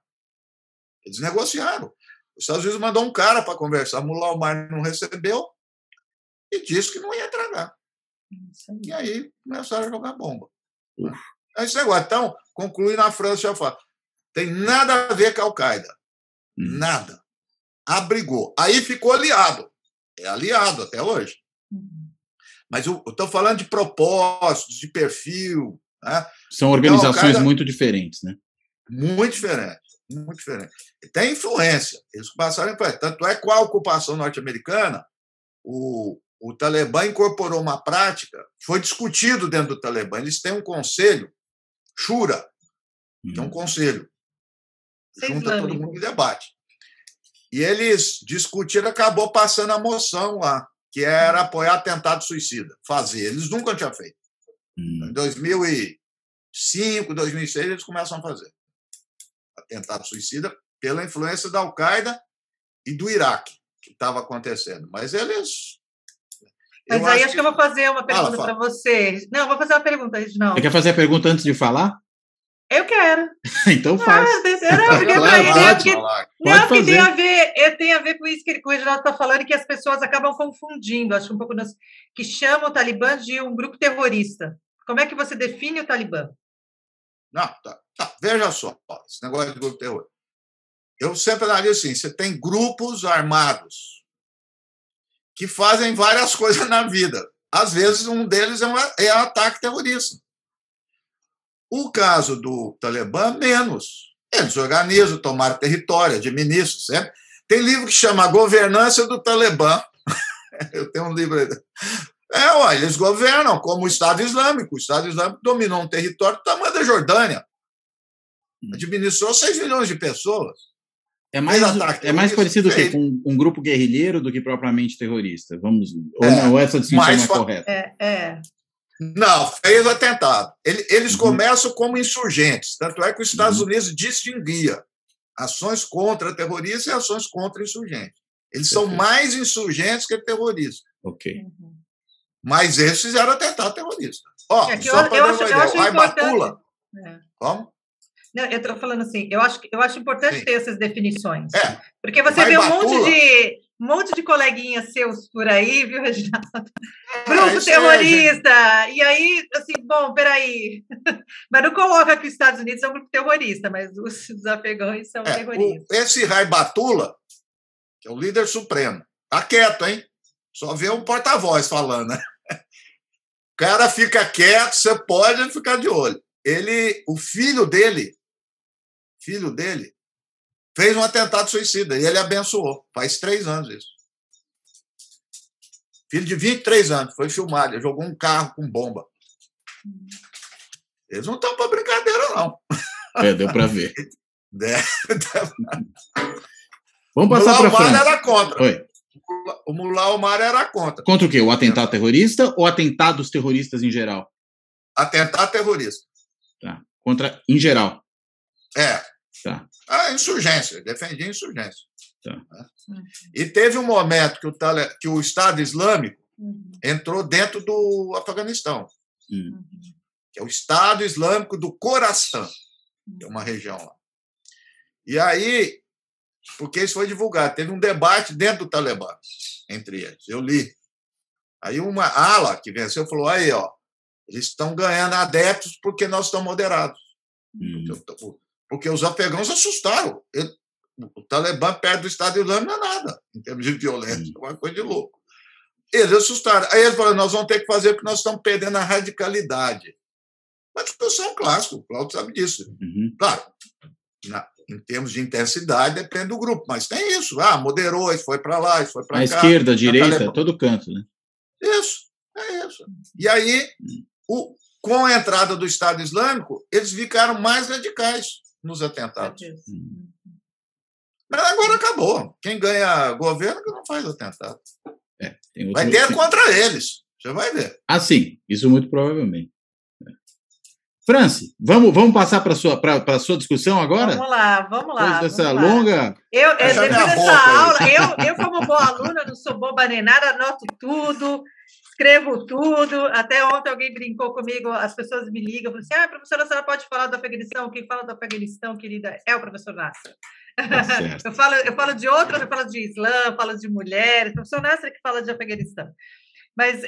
Eles negociaram. Os Estados Unidos mandou um cara para conversar. O Mullah Omar não recebeu. e disse que não ia entregar. E aí começaram a jogar bomba. Esse negócio. Então, conclui na França, já falo, tem nada a ver com a Al-Qaeda. Nada. Abrigou. Aí ficou aliado. É aliado até hoje. Mas eu estou falando de propósitos, de perfil. Né? São organizações então, muito diferentes, né? Muito diferentes. Muito diferente. Tem influência. Eles passaram a influência. Tanto é que com a ocupação norte-americana, o Talibã incorporou uma prática, foi discutido dentro do Talibã. Eles têm um conselho, Shura, que é um conselho. Junta todo mundo em debate. E eles discutiram, acabou passando a moção lá, que era apoiar atentado suicida. Fazer. Eles nunca tinham feito. Em 2005, 2006, eles começam a fazer atentado suicida pela influência da Al-Qaeda e do Iraque, que estava acontecendo. Mas eles... Mas aí acho que eu vou fazer uma pergunta para você. Não, vou fazer uma pergunta, Reginaldo. Você quer fazer a pergunta antes de falar? Eu quero. Então faz. Porque tem a ver com isso que o Reginaldo está falando, que as pessoas acabam confundindo, acho um pouco que chamam o Talibã de um grupo terrorista. Como é que você define o Talibã? Não, tá. Veja só, esse negócio de grupo terrorista. Eu sempre analiso assim, você tem grupos armados que fazem várias coisas na vida. Às vezes, um deles é um ataque terrorista. O caso do Talibã, menos. Eles organizam, tomaram território, administram, certo? Tem livro que chama A Governança do Talibã. Eu tenho um livro aí. Eles governam como o Estado Islâmico. O Estado Islâmico dominou um território do tamanho da Jordânia. Administrou 6 milhões de pessoas. É mais parecido o quê? Com um grupo guerrilheiro do que propriamente terrorista? Ou essa distinção não é correta? Não, fez atentado. Eles começam como insurgentes. Tanto é que os Estados Unidos distinguia ações contra terroristas e ações contra insurgentes. Eles são mais insurgentes que terroristas. Ok. Mas eles fizeram atentado terrorista. Só para dar uma ideia, o Aibatula... Como? Não, eu estou falando assim, eu acho importante ter essas definições. Porque você Aibatula, vê um monte de coleguinhas seus por aí, viu, Reginaldo? Grupo terrorista! E aí, assim, bom, peraí. Mas não coloca que os Estados Unidos é um grupo terrorista, mas os afegãos são terroristas. Esse Aibatula, que é o líder supremo, tá quieto, hein? Só vê um porta-voz falando, né? O cara fica quieto, você pode ficar de olho. O filho dele fez um atentado suicida e ele abençoou. Faz 3 anos isso. Filho de 23 anos, foi filmado, ele jogou um carro com bomba. Eles não estão para brincadeira, não. Deu para ver. Vamos passar para frente. O Mullah Omar era contra. Oi. O Mullah Omar era contra. Contra o quê? O atentado terrorista ou atentados terroristas em geral? Atentado terrorista. Tá. Contra, em geral. Tá. A insurgência, defendia a insurgência. Tá. E teve um momento que o Estado Islâmico entrou dentro do Afeganistão, que é o Estado Islâmico do Khorasan, que é uma região lá. E aí, porque isso foi divulgado, teve um debate dentro do Talibã entre eles, eu li. Aí uma ala que venceu falou, eles estão ganhando adeptos porque nós estamos moderados. Porque os afegãos assustaram. O Talibã perto do Estado Islâmico não é nada, em termos de violência, é uma coisa de louco. Eles assustaram. Aí eles falaram, nós vamos ter que fazer porque nós estamos perdendo a radicalidade. Uma discussão clássica, o Cláudio sabe disso. Claro, em termos de intensidade, depende do grupo, mas tem isso. Moderou, isso foi para lá, isso foi para cá. A esquerda, a direita, todo canto, né? Isso, é isso. E aí, com a entrada do Estado Islâmico, eles ficaram mais radicais nos atentados. Mas agora acabou. Quem ganha governo que não faz atentado. Vai ter contra eles. Você vai ver. Sim, isso muito provavelmente. Franci, vamos passar para a sua discussão agora? Vamos lá. Depois dessa longa... Depois dessa aula, eu como boa aluna, não sou boba nem nada, anoto tudo, escrevo tudo. Até ontem alguém brincou comigo, as pessoas me ligam, falam assim, professora, a senhora pode falar do Afeganistão? Quem fala do Afeganistão, querida, é o professor Nasser. Eu falo de outras, eu falo de Islã, falo de mulheres, o professor Nasser que fala de Afeganistão. Mas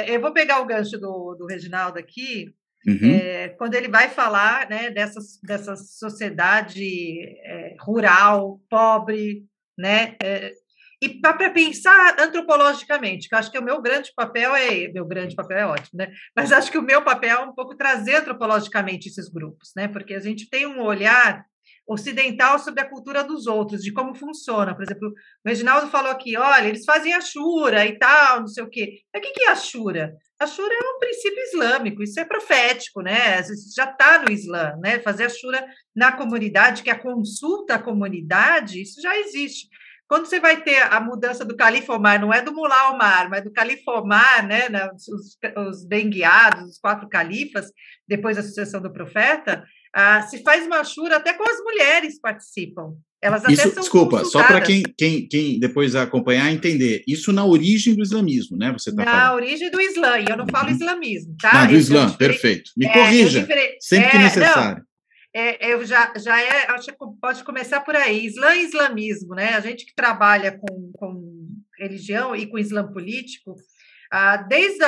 eu vou pegar o gancho do Reginaldo aqui, Uhum. quando ele vai falar, né, dessa sociedade rural, pobre, né? E para pensar antropologicamente, que eu acho que o meu grande papel é ótimo, né? Mas acho que o meu papel é um pouco trazer antropologicamente esses grupos, né? Porque a gente tem um olhar ocidental sobre a cultura dos outros, de como funciona. Por exemplo, o Reginaldo falou aqui, olha, eles fazem Ashura e tal, não sei o quê. Mas o que é Ashura? Ashura é um princípio islâmico, isso é profético, né? Isso já está no Islã, né? Fazer Ashura na comunidade, que é a consulta à comunidade, isso já existe. Quando você vai ter a mudança do Califa Omar, não é do Mullah Omar, mas do Califa Omar, né? Os bem guiados, os 4 califas, depois da sucessão do profeta, se faz uma Ashura, até com as mulheres participam. Elas até Isso, são desculpa, só para consultadas. quem depois acompanhar entender, isso na origem do islamismo, né? Você está falando. Na origem do Islã, e eu não falo islamismo, Não, tá? do Islã, perfeito. Me corrija, sempre que Não, necessário. eu acho que pode começar por aí. Islã e islamismo, né? A gente que trabalha com religião e com islã político, desde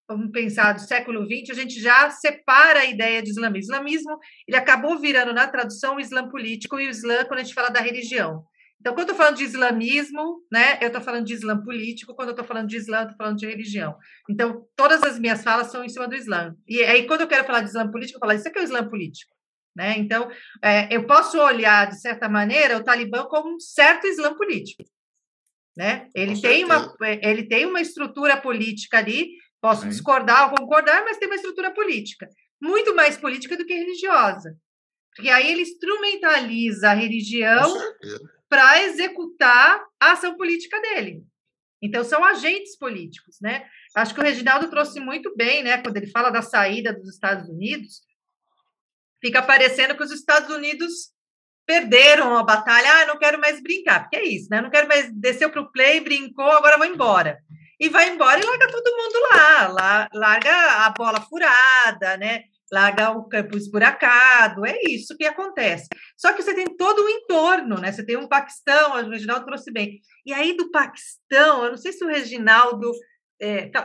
vamos pensar, do século XX, a gente já separa a ideia de islamismo. Islamismo, ele acabou virando, na tradução, o islã político e o islã quando a gente fala da religião. Então, quando eu estou falando de islamismo, né, eu estou falando de islã político, quando eu estou falando de islã, eu estou falando de religião. Então, todas as minhas falas são em cima do islã. E aí, quando eu quero falar de islã político, eu falo, isso aqui é o islã político. Né? Então, eu posso olhar, de certa maneira, o Talibã como um certo islã político. Né? Ele tem uma estrutura política ali, posso discordar ou concordar, mas tem uma estrutura política, muito mais política do que religiosa. Porque aí ele instrumentaliza a religião para executar a ação política dele. Então, são agentes políticos, né? Acho que o Reginaldo trouxe muito bem, né? Quando ele fala da saída dos Estados Unidos, fica parecendo que os Estados Unidos perderam a batalha, não quero mais brincar, porque é isso, né? Não quero mais, desceu para o play, brincou, agora vou embora. E vai embora e larga todo mundo lá, larga a bola furada, né? Larga o campo esburacado, é isso que acontece. Só que você tem todo o entorno, né? Você tem um Paquistão, o Reginaldo trouxe bem. E aí do Paquistão, eu não sei se o Reginaldo,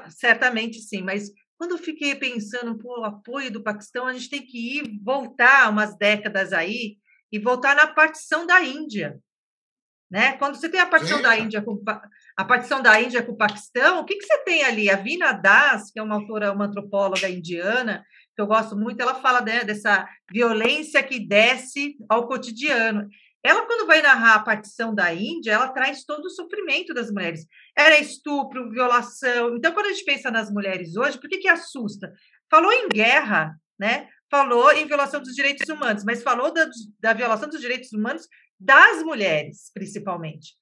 certamente sim, mas quando eu fiquei pensando, o apoio do Paquistão, a gente tem que voltar umas décadas aí, e voltar na partição da Índia. Né? Quando você tem a partição da Índia com o Paquistão, o que você tem ali? A Veena Das, que é uma autora, uma antropóloga indiana, que eu gosto muito, ela fala dessa violência que desce ao cotidiano. Ela, quando vai narrar a partição da Índia, ela traz todo o sofrimento das mulheres. Era estupro, violação. Então, quando a gente pensa nas mulheres hoje, por que assusta? Falou em guerra, né? Falou em violação dos direitos humanos, mas falou da violação dos direitos humanos das mulheres, principalmente.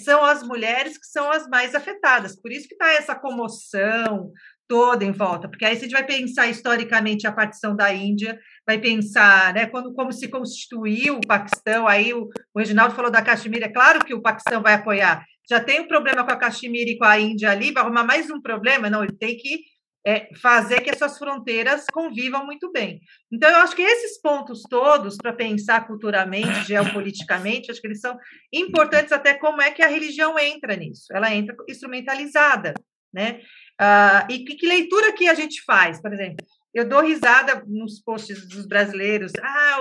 São as mulheres que são as mais afetadas, por isso que está essa comoção toda em volta, porque aí se a gente vai pensar historicamente a partição da Índia, vai pensar, né, como se constituiu o Paquistão, aí o Reginaldo falou da Caxemira, é claro que o Paquistão vai apoiar, já tem um problema com a Caxemira e com a Índia ali, vai arrumar mais um problema? Não, ele tem que fazer que as suas fronteiras convivam muito bem. Então, eu acho que esses pontos todos, para pensar culturalmente, geopoliticamente, acho que eles são importantes até como é que a religião entra nisso. Ela entra instrumentalizada, né? E que leitura que a gente faz, por exemplo? Eu dou risada nos posts dos brasileiros.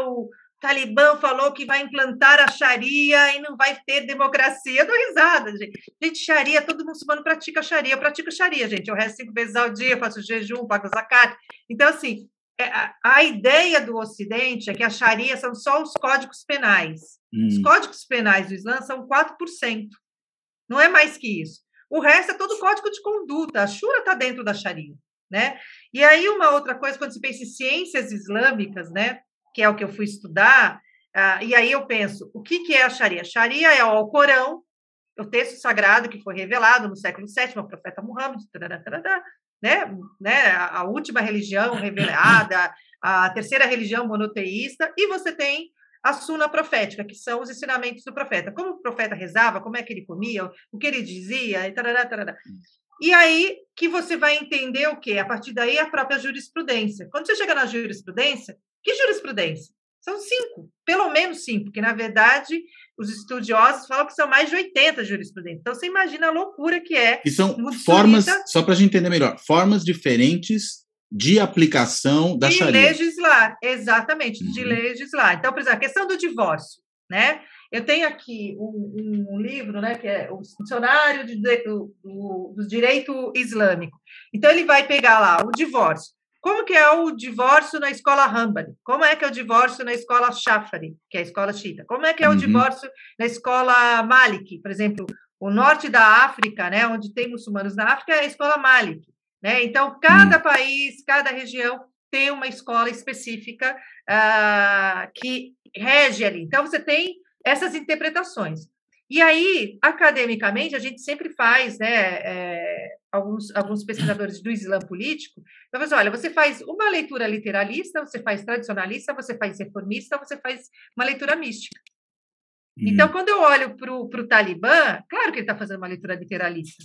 O Talibã falou que vai implantar a Sharia e não vai ter democracia. Eu dou risada, gente. Gente, Sharia, todo muçulmano pratica Sharia. Eu pratico Sharia, gente. Eu rezo 5 vezes ao dia, faço jejum, pago zakat. Então, assim, a ideia do Ocidente é que a Sharia são só os códigos penais. Os códigos penais do Islã são 4%. Não é mais que isso. O resto é todo código de conduta. A Shura está dentro da Sharia, né? E aí, uma outra coisa, quando se pensa em ciências islâmicas, né? Que é o que eu fui estudar, e aí eu penso, o que é a Sharia? Sharia é o Alcorão, o texto sagrado que foi revelado no século VII, ao profeta Muhammad, né? A última religião revelada, a terceira religião monoteísta, e você tem a suna profética, que são os ensinamentos do profeta. Como o profeta rezava, como é que ele comia, o que ele dizia, e tarará. E aí que você vai entender o quê? A partir daí, a própria jurisprudência. Quando você chega na jurisprudência, que jurisprudência? São 5, pelo menos 5, porque, na verdade, os estudiosos falam que são mais de 80 jurisprudentes. Então, você imagina a loucura que é. E são formas, só para a gente entender melhor, formas diferentes de aplicação da Sharia. De legislar, exatamente, de legislar. Então, por exemplo, a questão do divórcio, né? Eu tenho aqui um livro, né, que é o Dicionário do Direito Islâmico. Então, ele vai pegar lá o divórcio. Como que é o divórcio na escola Hanbali? Como é que é o divórcio na escola Shafari, que é a escola xiita? Como é que é o divórcio na escola Maliki? Por exemplo, o norte da África, né, onde tem muçulmanos na África, é a escola Maliki, né? Então, cada país, cada região tem uma escola específica que rege ali. Então, você tem essas interpretações. E aí, academicamente, a gente sempre faz, né, alguns pesquisadores do Islã político, então, olha, você faz uma leitura literalista, você faz tradicionalista, você faz reformista, você faz uma leitura mística. Então, quando eu olho para o Talibã, claro que ele está fazendo uma leitura literalista,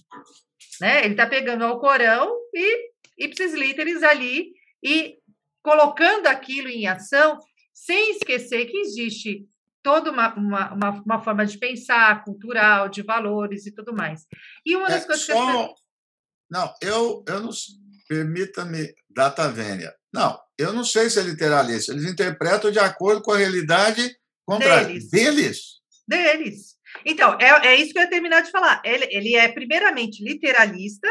né? Ele está pegando o Corão e ipsis literis ali e colocando aquilo em ação, sem esquecer que existe toda uma forma de pensar, cultural, de valores e tudo mais. E uma das coisas Não, eu não... Permita-me, data vênia. Não, eu não sei se é literalista. Eles interpretam de acordo com a realidade deles. Então, é isso que eu ia terminar de falar. Ele é, primeiramente, literalista,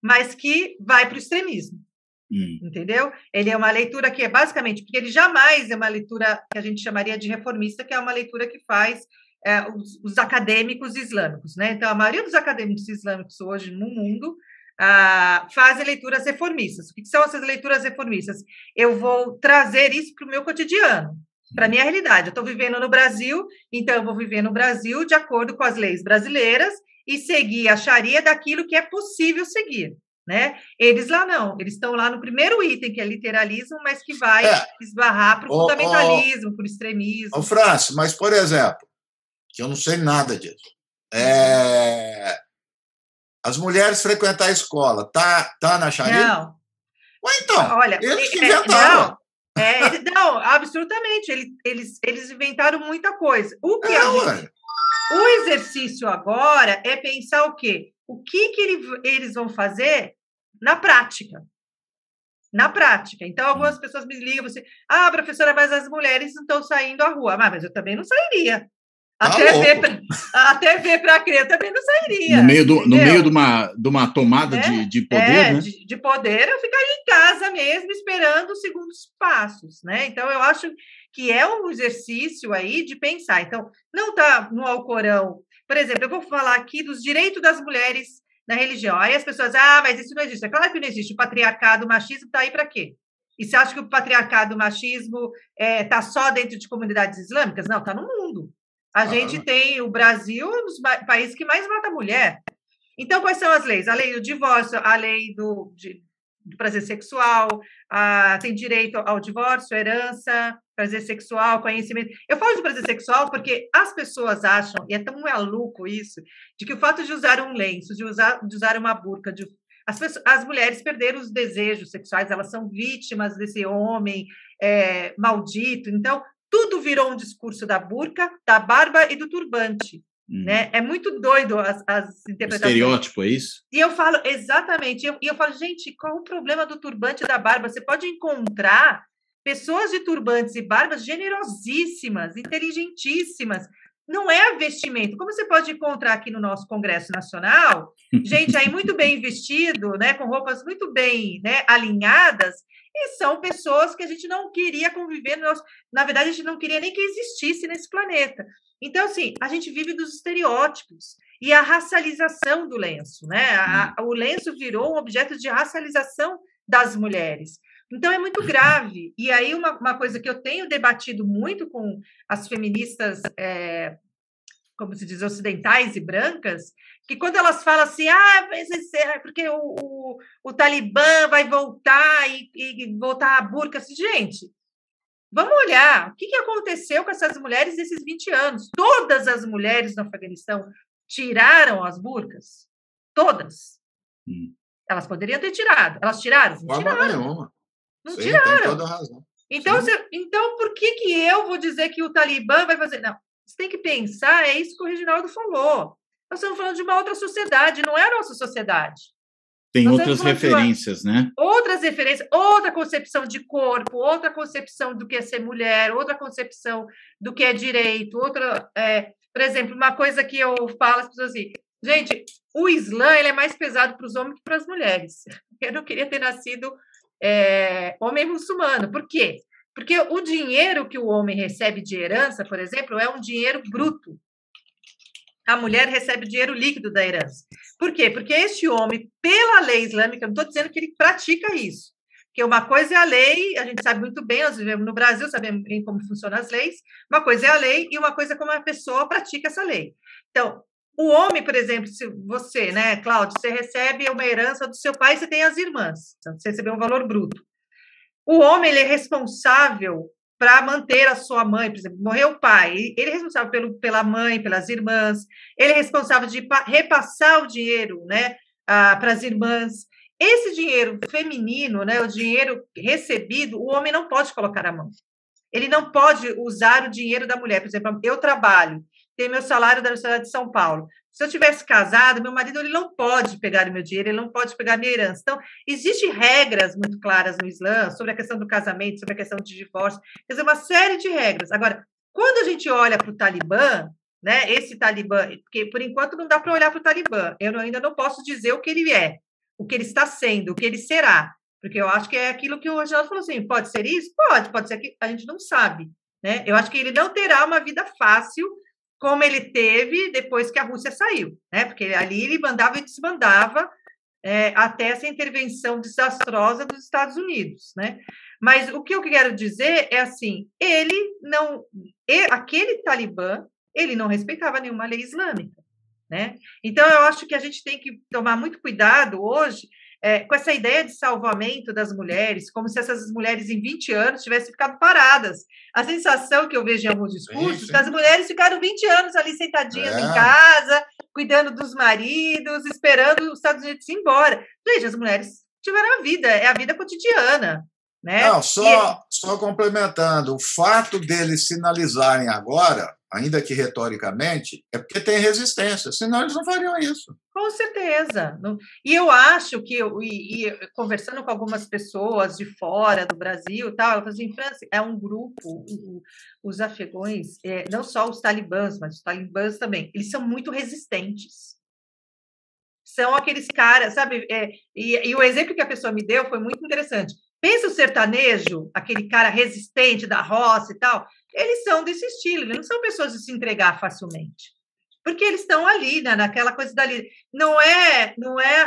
mas que vai para o extremismo. Entendeu? Ele é uma leitura que é basicamente, porque ele jamais é uma leitura que a gente chamaria de reformista, que é uma leitura que faz os acadêmicos islâmicos, né? Então, a maioria dos acadêmicos islâmicos hoje no mundo fazem leituras reformistas. O que são essas leituras reformistas? Eu vou trazer isso para o meu cotidiano, para a minha realidade. Eu estou vivendo no Brasil, então eu vou viver no Brasil de acordo com as leis brasileiras e seguir a Sharia daquilo que é possível seguir. Né? Eles lá não, eles estão lá no primeiro item, que é literalismo, mas que vai esbarrar para o fundamentalismo, para o extremismo. Francis, mas, por exemplo, que eu não sei nada disso, as mulheres frequentar a escola, tá na Sharia? Não. Ou então, olha, eles que inventaram. Não, absolutamente, eles inventaram muita coisa. O exercício agora é pensar o quê? O que eles vão fazer na prática? Na prática. Então, algumas pessoas me ligam, professora, mas as mulheres não estão saindo à rua. Mas eu também não sairia. Até ver para crer, eu também não sairia. No meio de uma tomada de poder, né? De poder, eu ficaria em casa mesmo, esperando os segundos passos, né? Então, eu acho que é um exercício aí de pensar. Então, não está no Alcorão. Por exemplo, eu vou falar aqui dos direitos das mulheres na religião. Aí as pessoas, mas isso não existe. É claro que não existe. O patriarcado, o machismo está aí para quê? E você acha que o patriarcado, o machismo está só dentro de comunidades islâmicas? Não, está no mundo. A gente tem o Brasil, um dos países que mais mata mulher. Então, quais são as leis? A lei do divórcio, a lei do prazer sexual, tem direito ao divórcio, herança, prazer sexual, conhecimento. Eu falo de prazer sexual porque as pessoas acham, e é tão maluco isso, de que o fato de usar um lenço, de usar uma burca, as mulheres perderam os desejos sexuais, elas são vítimas desse homem maldito. Então, tudo virou um discurso da burca, da barba e do turbante. Né? É muito doido as interpretações. Estereótipo, é isso? E eu falo, exatamente, e eu falo, gente, qual o problema do turbante e da barba? Você pode encontrar pessoas de turbantes e barbas generosíssimas, inteligentíssimas. Não é vestimento. Como você pode encontrar aqui no nosso Congresso Nacional, gente aí muito bem vestido, né, com roupas muito bem, né, alinhadas, e são pessoas que a gente não queria conviver, na verdade, a gente não queria nem que existisse nesse planeta. Então, assim, a gente vive dos estereótipos e a racialização do lenço, né? O lenço virou um objeto de racialização das mulheres. Então, é muito grave. E aí, uma coisa que eu tenho debatido muito com as feministas, como se diz, ocidentais e brancas, que quando elas falam assim, porque o Talibã vai voltar e voltar a burca, assim, gente, vamos olhar o que aconteceu com essas mulheres nesses 20 anos. Todas as mulheres no Afeganistão tiraram as burcas? Todas. Elas poderiam ter tirado. Elas tiraram? Não tiraram. Nenhuma. Não tiraram. Tem toda a razão. Então, por que eu vou dizer que o Talibã vai fazer? Não, você tem que pensar, é isso que o Reginaldo falou. Nós estamos falando de uma outra sociedade, não é a nossa sociedade. Tem outras referências, né? Outras referências, outra concepção de corpo, outra concepção do que é ser mulher, outra concepção do que é direito, por exemplo, uma coisa que eu falo às pessoas assim, gente, o Islã ele é mais pesado para os homens que para as mulheres. Eu não queria ter nascido homem muçulmano. Por quê? Porque o dinheiro que o homem recebe de herança, por exemplo, é um dinheiro bruto. A mulher recebe dinheiro líquido da herança. Por quê? Porque este homem, pela lei islâmica, eu não estou dizendo que ele pratica isso, porque uma coisa é a lei, a gente sabe muito bem, nós vivemos no Brasil, sabemos bem como funcionam as leis, uma coisa é a lei e uma coisa é como a pessoa pratica essa lei. Então, o homem, por exemplo, se você, né, Cláudio, você recebe uma herança do seu pai, você tem as irmãs, então você recebeu um valor bruto. O homem, ele é responsável para manter a sua mãe, por exemplo, morreu o pai, ele é responsável pela mãe, pelas irmãs, ele é responsável de repassar o dinheiro, né, para as irmãs. Esse dinheiro feminino, né, o dinheiro recebido, o homem não pode colocar a mão. Ele não pode usar o dinheiro da mulher. Por exemplo, eu trabalho, tenho meu salário da Universidade de São Paulo. Se eu tivesse casado, meu marido ele não pode pegar o meu dinheiro, ele não pode pegar a minha herança. Então, existem regras muito claras no Islã sobre a questão do casamento, sobre a questão de divórcio, quer dizer, uma série de regras. Agora, quando a gente olha para o Talibã, né, esse Talibã, porque por enquanto não dá para olhar para o Talibã, eu ainda não posso dizer o que ele é, o que ele está sendo, o que ele será, porque eu acho que é aquilo que o Reginaldo falou assim, pode ser isso? Pode ser que a gente não sabe, né? Eu acho que ele não terá uma vida fácil como ele teve depois que a Rússia saiu, né? Porque ali ele mandava e desmandava até essa intervenção desastrosa dos Estados Unidos, né? Mas o que eu quero dizer é assim, aquele Talibã, ele não respeitava nenhuma lei islâmica, né? Então, eu acho que a gente tem que tomar muito cuidado hoje com essa ideia de salvamento das mulheres, como se essas mulheres em 20 anos tivessem ficado paradas. A sensação que eu vejo em alguns discursos, que as mulheres ficaram 20 anos ali sentadinhas em casa, cuidando dos maridos, esperando os Estados Unidos ir embora. Gente, as mulheres tiveram a vida, é a vida cotidiana. Né? Não, só complementando, o fato deles sinalizarem agora, ainda que retoricamente, é porque tem resistência, senão eles não fariam isso. Com certeza. E eu acho que, conversando com algumas pessoas de fora do Brasil, eu falei assim, França, é um grupo, os afegãos, não só os talibãs, mas os talibãs também, eles são muito resistentes. São aqueles caras, sabe? E o exemplo que a pessoa me deu foi muito interessante. Pensa o sertanejo, aquele cara resistente da roça e tal, eles são desse estilo, eles não são pessoas de se entregar facilmente. Porque eles estão ali, né, naquela coisa dali. Não é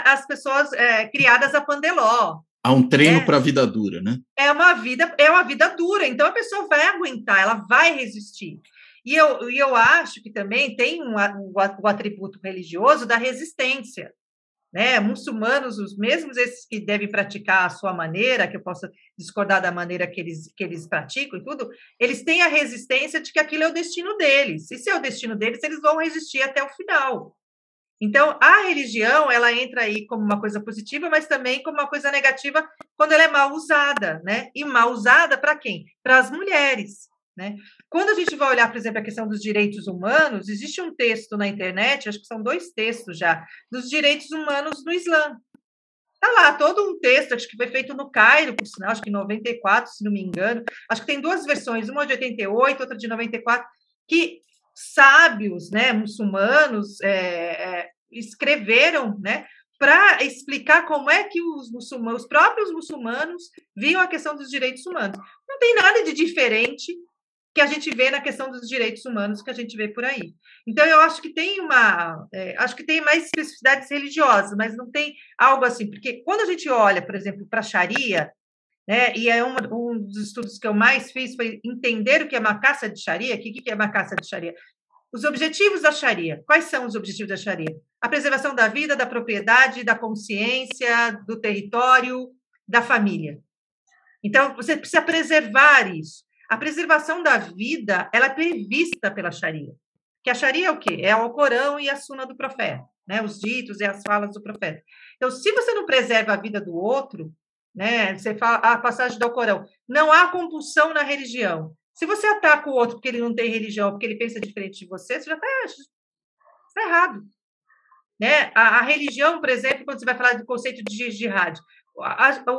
as pessoas criadas a pandeló. Há um treino para a vida dura, né? É uma vida dura, então a pessoa vai aguentar, ela vai resistir. E eu acho que também tem o atributo religioso da resistência. Né, muçulmanos, os mesmos esses que devem praticar a sua maneira, que eu posso discordar da maneira que eles praticam e tudo, eles têm a resistência de que aquilo é o destino deles. E se é o destino deles, eles vão resistir até o final. Então, a religião, ela entra aí como uma coisa positiva, mas também como uma coisa negativa quando ela é mal usada, né? E mal usada para quem? Para as mulheres. Né? Quando a gente vai olhar, por exemplo, a questão dos direitos humanos, existe um texto na internet, acho que são 2 textos já, dos direitos humanos no Islã. Está lá todo um texto, acho que foi feito no Cairo, por sinal, acho que em 94, se não me engano. Acho que tem 2 versões, uma de 88, outra de 94, que sábios, né, muçulmanos escreveram, né, para explicar como é que os próprios muçulmanos viam a questão dos direitos humanos. Não tem nada de diferente que a gente vê na questão dos direitos humanos que a gente vê por aí. Então, eu acho que tem acho que tem mais especificidades religiosas, mas não tem algo assim, porque quando a gente olha, por exemplo, para a Sharia, né, e é um dos estudos que eu mais fiz foi entender o que é uma caça de Sharia, o que é uma caça de Sharia. Os objetivos da Sharia, quais são os objetivos da Sharia? A preservação da vida, da propriedade, da consciência, do território, da família. Então, você precisa preservar isso. A preservação da vida, ela é prevista pela Sharia. Que a Sharia é o quê? É o Corão e a Suna do profeta, né? Os ditos e as falas do profeta. Então, se você não preserva a vida do outro, né? Você fala a passagem do Alcorão. Não há compulsão na religião. Se você ataca o outro porque ele não tem religião, porque ele pensa diferente de você, você já está errado. Né? A religião, por exemplo, quando você vai falar do conceito de jihad,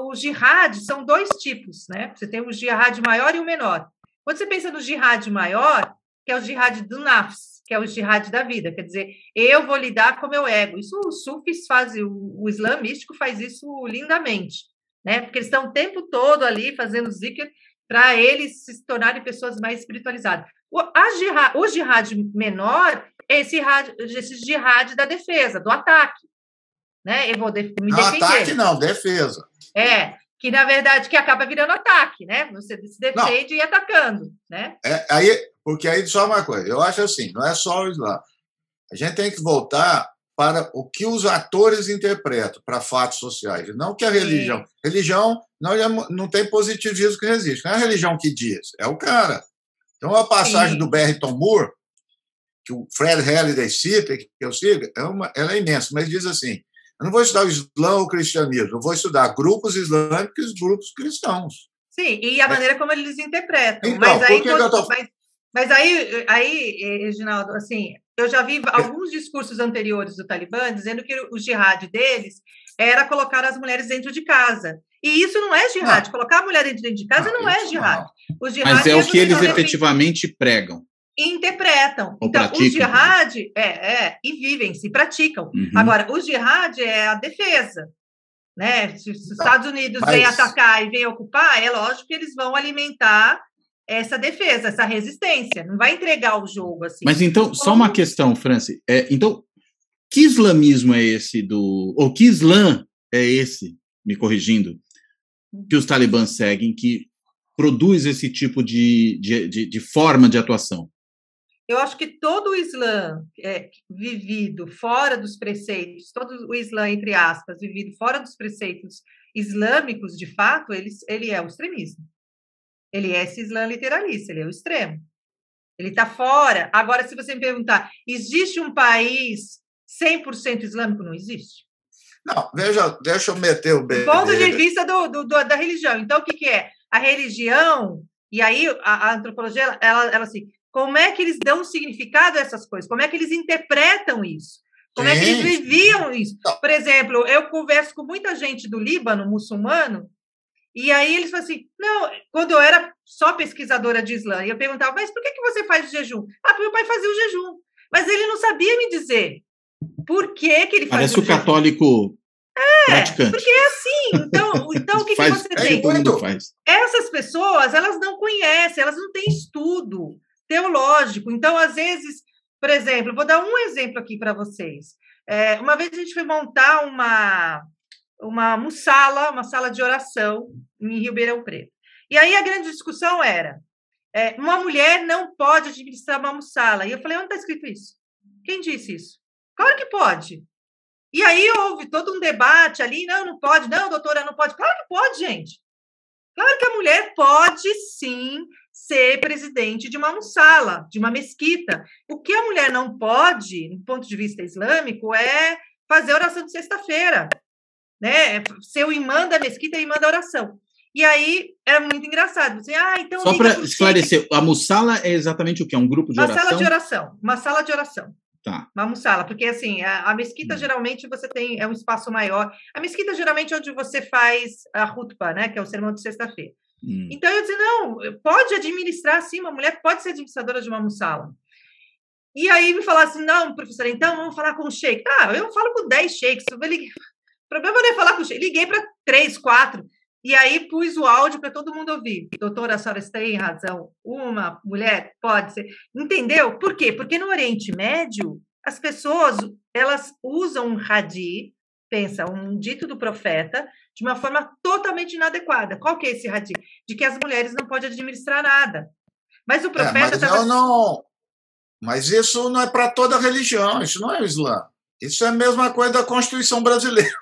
os jihad são dois tipos, né? Você tem o jihad maior e o menor. Quando você pensa no jihad maior, que é o jihad do nafs, que é o jihad da vida, quer dizer, eu vou lidar com o meu ego. Isso os sufis fazem, o Islã místico faz isso lindamente, né? Porque eles estão o tempo todo ali fazendo zikr para eles se tornarem pessoas mais espiritualizadas. O jihad menor é esse jihad da defesa, do ataque. Né? Eu vou me defender. Não, ataque não, defesa. Que na verdade que acaba virando ataque, né? Você se defende e atacando, né? Porque aí só uma coisa, eu acho assim, não é só o Islã. A gente tem que voltar para o que os atores interpretam para fatos sociais, não que a religião. Sim. Religião não tem positivismo que resiste. Não é a religião que diz, é o cara. Então, a passagem do Barrington Moore, que o Fred Halliday cita, que eu sigo, ela é imensa, mas diz assim, eu não vou estudar o Islã ou o cristianismo, eu vou estudar grupos islâmicos e grupos cristãos. Sim, e a maneira como eles interpretam. Então, mas aí, Reginaldo, assim, eu já vi alguns discursos anteriores do Talibã dizendo que o jihad deles era colocar as mulheres dentro de casa. E isso não é jihad. Não. Colocar a mulher dentro de casa não é jihad. O jihad mas é o que eles efetivamente pregam. Interpretam. Então, o jihad e vivem-se, praticam. Uhum. Agora, o jihad é a defesa. Né? Se os Estados Unidos vêm atacar e vêm ocupar, é lógico que eles vão alimentar essa defesa, essa resistência. Não vai entregar o jogo assim. Mas então, só uma questão, Franci. Então, que islamismo é esse ou que Islã é esse, me corrigindo, que os talibãs seguem, que produz esse tipo de forma de atuação? Eu acho que todo o Islã vivido fora dos preceitos, todo o Islã, entre aspas, vivido fora dos preceitos islâmicos, de fato, ele é o extremismo. Ele é esse Islã literalista, ele é o extremo. Ele está fora. Agora, se você me perguntar, existe um país 100% islâmico? Não existe. Não, deixa eu meter o do ponto de vista da religião. Então, o que é? A religião, e aí a antropologia, ela assim, como é que eles dão significado a essas coisas? Como é que eles interpretam isso? Como é que eles viviam isso? Por exemplo, eu converso com muita gente do Líbano, muçulmano, e aí eles falam assim, não, quando eu era só pesquisadora de Islã, eu perguntava, mas por que você faz o jejum? Porque meu pai fazia o jejum. Mas ele não sabia me dizer por que ele fazia o jejum. Parece o católico praticante. Porque é assim. Então o que você tem? Essas pessoas, elas não conhecem, elas não têm estudo teológico. Então, às vezes, por exemplo, vou dar um exemplo aqui para vocês. Uma vez a gente foi montar uma sala de oração em Ribeirão Preto. E aí a grande discussão era, uma mulher não pode administrar uma mussala. E eu falei, onde está escrito isso? Quem disse isso? Claro que pode. E aí houve todo um debate ali, não pode, não, doutora, não pode. Claro que pode, gente. Claro que a mulher pode, sim, ser presidente de uma mussala, de uma mesquita. O que a mulher não pode, do ponto de vista islâmico, é fazer oração de sexta-feira, né? Ser o imã da mesquita e imã da oração. E aí é muito engraçado. Você, então só para esclarecer, a mussala é exatamente o quê? Um grupo de oração? Uma sala de oração. Tá. Uma mussala, porque assim, a mesquita geralmente você tem, é um espaço maior. A mesquita geralmente é onde você faz a khutbah, né, que é o sermão de sexta-feira. Então eu disse, não, pode administrar sim, uma mulher pode ser administradora de uma mussala. E aí me falaram assim, não, professora, então vamos falar com o sheik. Eu falo com 10 sheiks, o problema não é falar com o sheik. Liguei para 3, 4, e aí pus o áudio para todo mundo ouvir. Doutora, a senhora tem razão, uma mulher pode ser. Entendeu? Por quê? Porque no Oriente Médio, as pessoas, elas usam um hadith, pensa, um dito do profeta, de uma forma totalmente inadequada. Qual que é esse hadith? De que as mulheres não podem administrar nada. Mas o profeta... Mas isso não é para toda religião, isso não é o Islã. Isso é a mesma coisa da Constituição brasileira.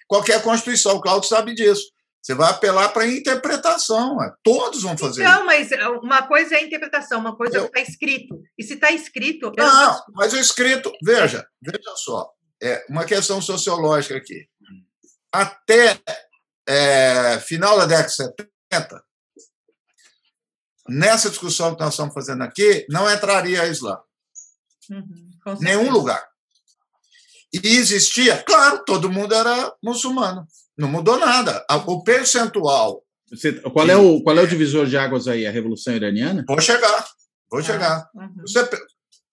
Qualquer Constituição, o Cláudio sabe disso. Você vai apelar para a interpretação. Todos vão fazer isso. Não, mas uma coisa é a interpretação, uma coisa é o que está escrito. E se está escrito... Não, mas o escrito... Veja só. É uma questão sociológica aqui. Até final da década de 70, nessa discussão que nós estamos fazendo aqui, não entraria a Islã. Nenhum lugar. E existia, claro, todo mundo era muçulmano. Não mudou nada. O percentual... Qual é o divisor de águas aí? A Revolução Iraniana? Vou chegar.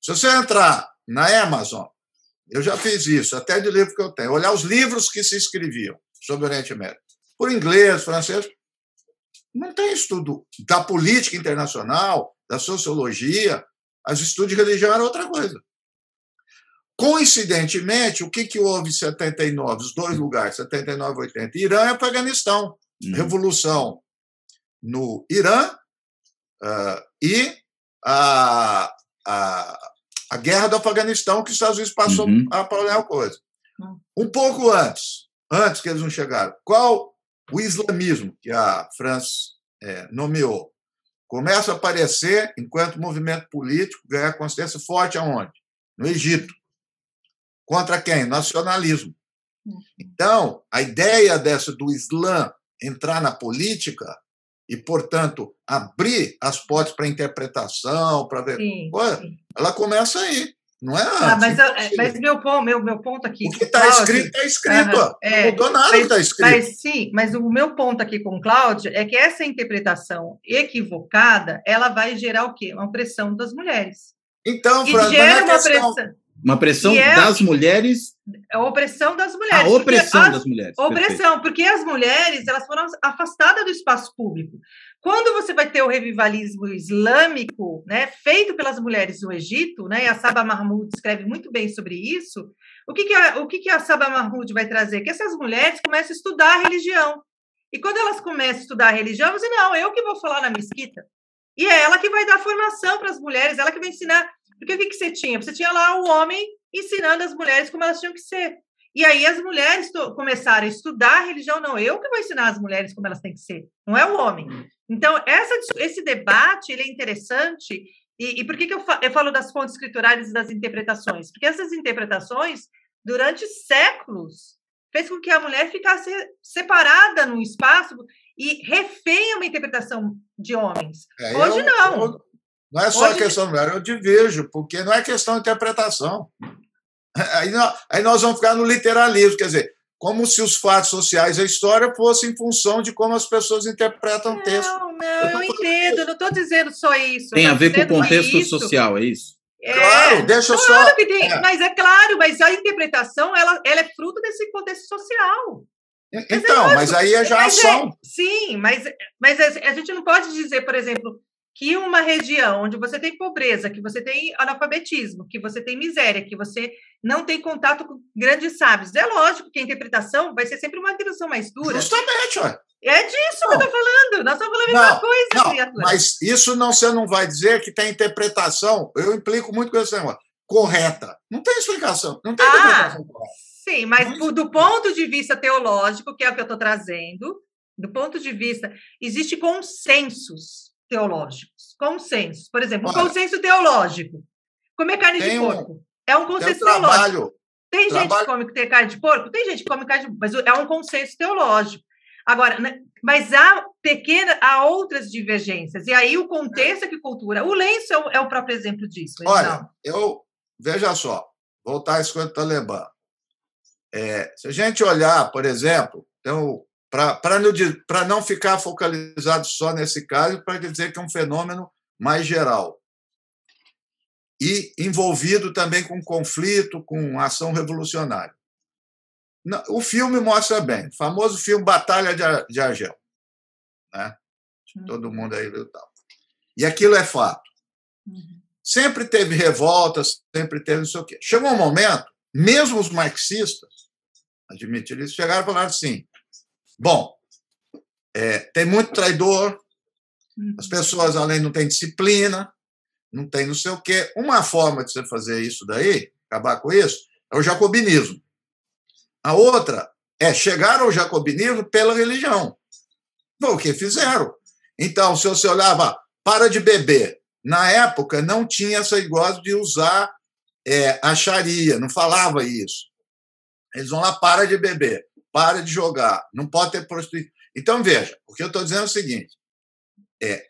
Se você entrar na Amazon, eu já fiz isso, até de livro que eu tenho, olhar os livros que se escreviam sobre o Oriente Médio, por inglês, francês, não tem estudo da política internacional, da sociologia, os estudos de religião era outra coisa. Coincidentemente, o que houve em 79, os dois lugares, 79 e 80, Irã e Afeganistão. Revolução no Irã e a guerra do Afeganistão, que os Estados Unidos passou a problema coisa. Um pouco antes que eles não chegaram, qual o islamismo que a França nomeou começa a aparecer enquanto movimento político ganha consciência forte aonde? No Egito. Contra quem? Nacionalismo. Então, a ideia dessa do Islã entrar na política e, portanto, abrir as portas para interpretação, para ver coisa, ela começa aí, não é antes. Mas meu ponto aqui... O que está escrito, está escrito. Não mudou nada que está escrito. Mas o meu ponto aqui com o Cláudio é que essa interpretação equivocada, ela vai gerar o quê? Uma opressão das mulheres. Então, Fran, gera uma pressão... Uma pressão das mulheres. A opressão das mulheres. A opressão das mulheres. Opressão, porque as mulheres elas foram afastadas do espaço público. Quando você vai ter o revivalismo islâmico, né, feito pelas mulheres do Egito, né, e a Saba Mahmoud escreve muito bem sobre isso, o que a Saba Mahmoud vai trazer? Que essas mulheres começam a estudar a religião. E quando elas começam a estudar a religião, você não, eu que vou falar na mesquita. E é ela que vai dar formação para as mulheres, ela que vai ensinar. Porque o que você tinha? Você tinha lá o homem ensinando as mulheres como elas tinham que ser. E aí as mulheres começaram a estudar a religião. Não, eu que vou ensinar as mulheres como elas têm que ser, não é o homem. Então, esse debate ele é interessante. E por que eu falo das fontes escriturais e das interpretações? Porque essas interpretações, durante séculos, fez com que a mulher ficasse separada num espaço e refém a uma interpretação de homens. Hoje não. Não é só a questão do mulher, eu divirjo, porque não é questão de interpretação. Aí nós vamos ficar no literalismo, quer dizer, como se os fatos sociais, a história, fossem em função de como as pessoas interpretam o texto. Eu entendo, não estou dizendo só isso. Tem a ver com o contexto social, é isso? Claro, deixa claro só... que tem, mas a interpretação ela é fruto desse contexto social. Mas aí é já ação. Sim, mas a gente não pode dizer, por exemplo, que uma região onde você tem pobreza, que você tem analfabetismo, que você tem miséria, que você não tem contato com grandes sábios. É lógico que a interpretação vai ser sempre uma interpretação mais dura. Justamente, ué. É disso que eu estou falando. Nós estamos falando a mesma coisa, criatura. Mas isso você não vai dizer que tem interpretação. Eu implico muito com esse negócio. Correta. Não tem explicação. Não tem interpretação correta. Sim, mas do ponto de vista teológico, que é o que eu estou trazendo, do ponto de vista... Existem consensos teológicos. Consensos. Por exemplo, um consenso teológico. Comer carne de porco. É um consenso teológico. Tem gente que come carne de porco? Tem gente que come carne de porco, mas é um consenso teológico. Agora, mas há outras divergências. E aí o contexto é que cultura. O lenço é o próprio exemplo disso. Olha, veja só, voltar à escolha do Talibã. Se a gente olhar, por exemplo, então, para não ficar focalizado só nesse caso, para dizer que é um fenômeno mais geral. E envolvido também com conflito, com ação revolucionária. O filme mostra bem, o famoso filme Batalha de Argel. Né? Todo mundo aí viu tal. E aquilo é fato. Sempre teve revoltas, sempre teve não sei o quê. Chegou um momento, mesmo os marxistas, admitiram isso, chegaram e falaram assim, bom, tem muito traidor, as pessoas, além, não têm disciplina, não tem não sei o quê. Uma forma de você fazer isso daí, acabar com isso, é o jacobinismo. A outra é chegar ao jacobinismo pela religião. Foi o que fizeram. Então, se você olhava, para de beber. Na época, não tinha esse negócio de usar a Sharia, não falava isso. Eles vão lá, para de beber. para de jogar, não pode ter prostituição. Então, veja, o que eu estou dizendo é o seguinte,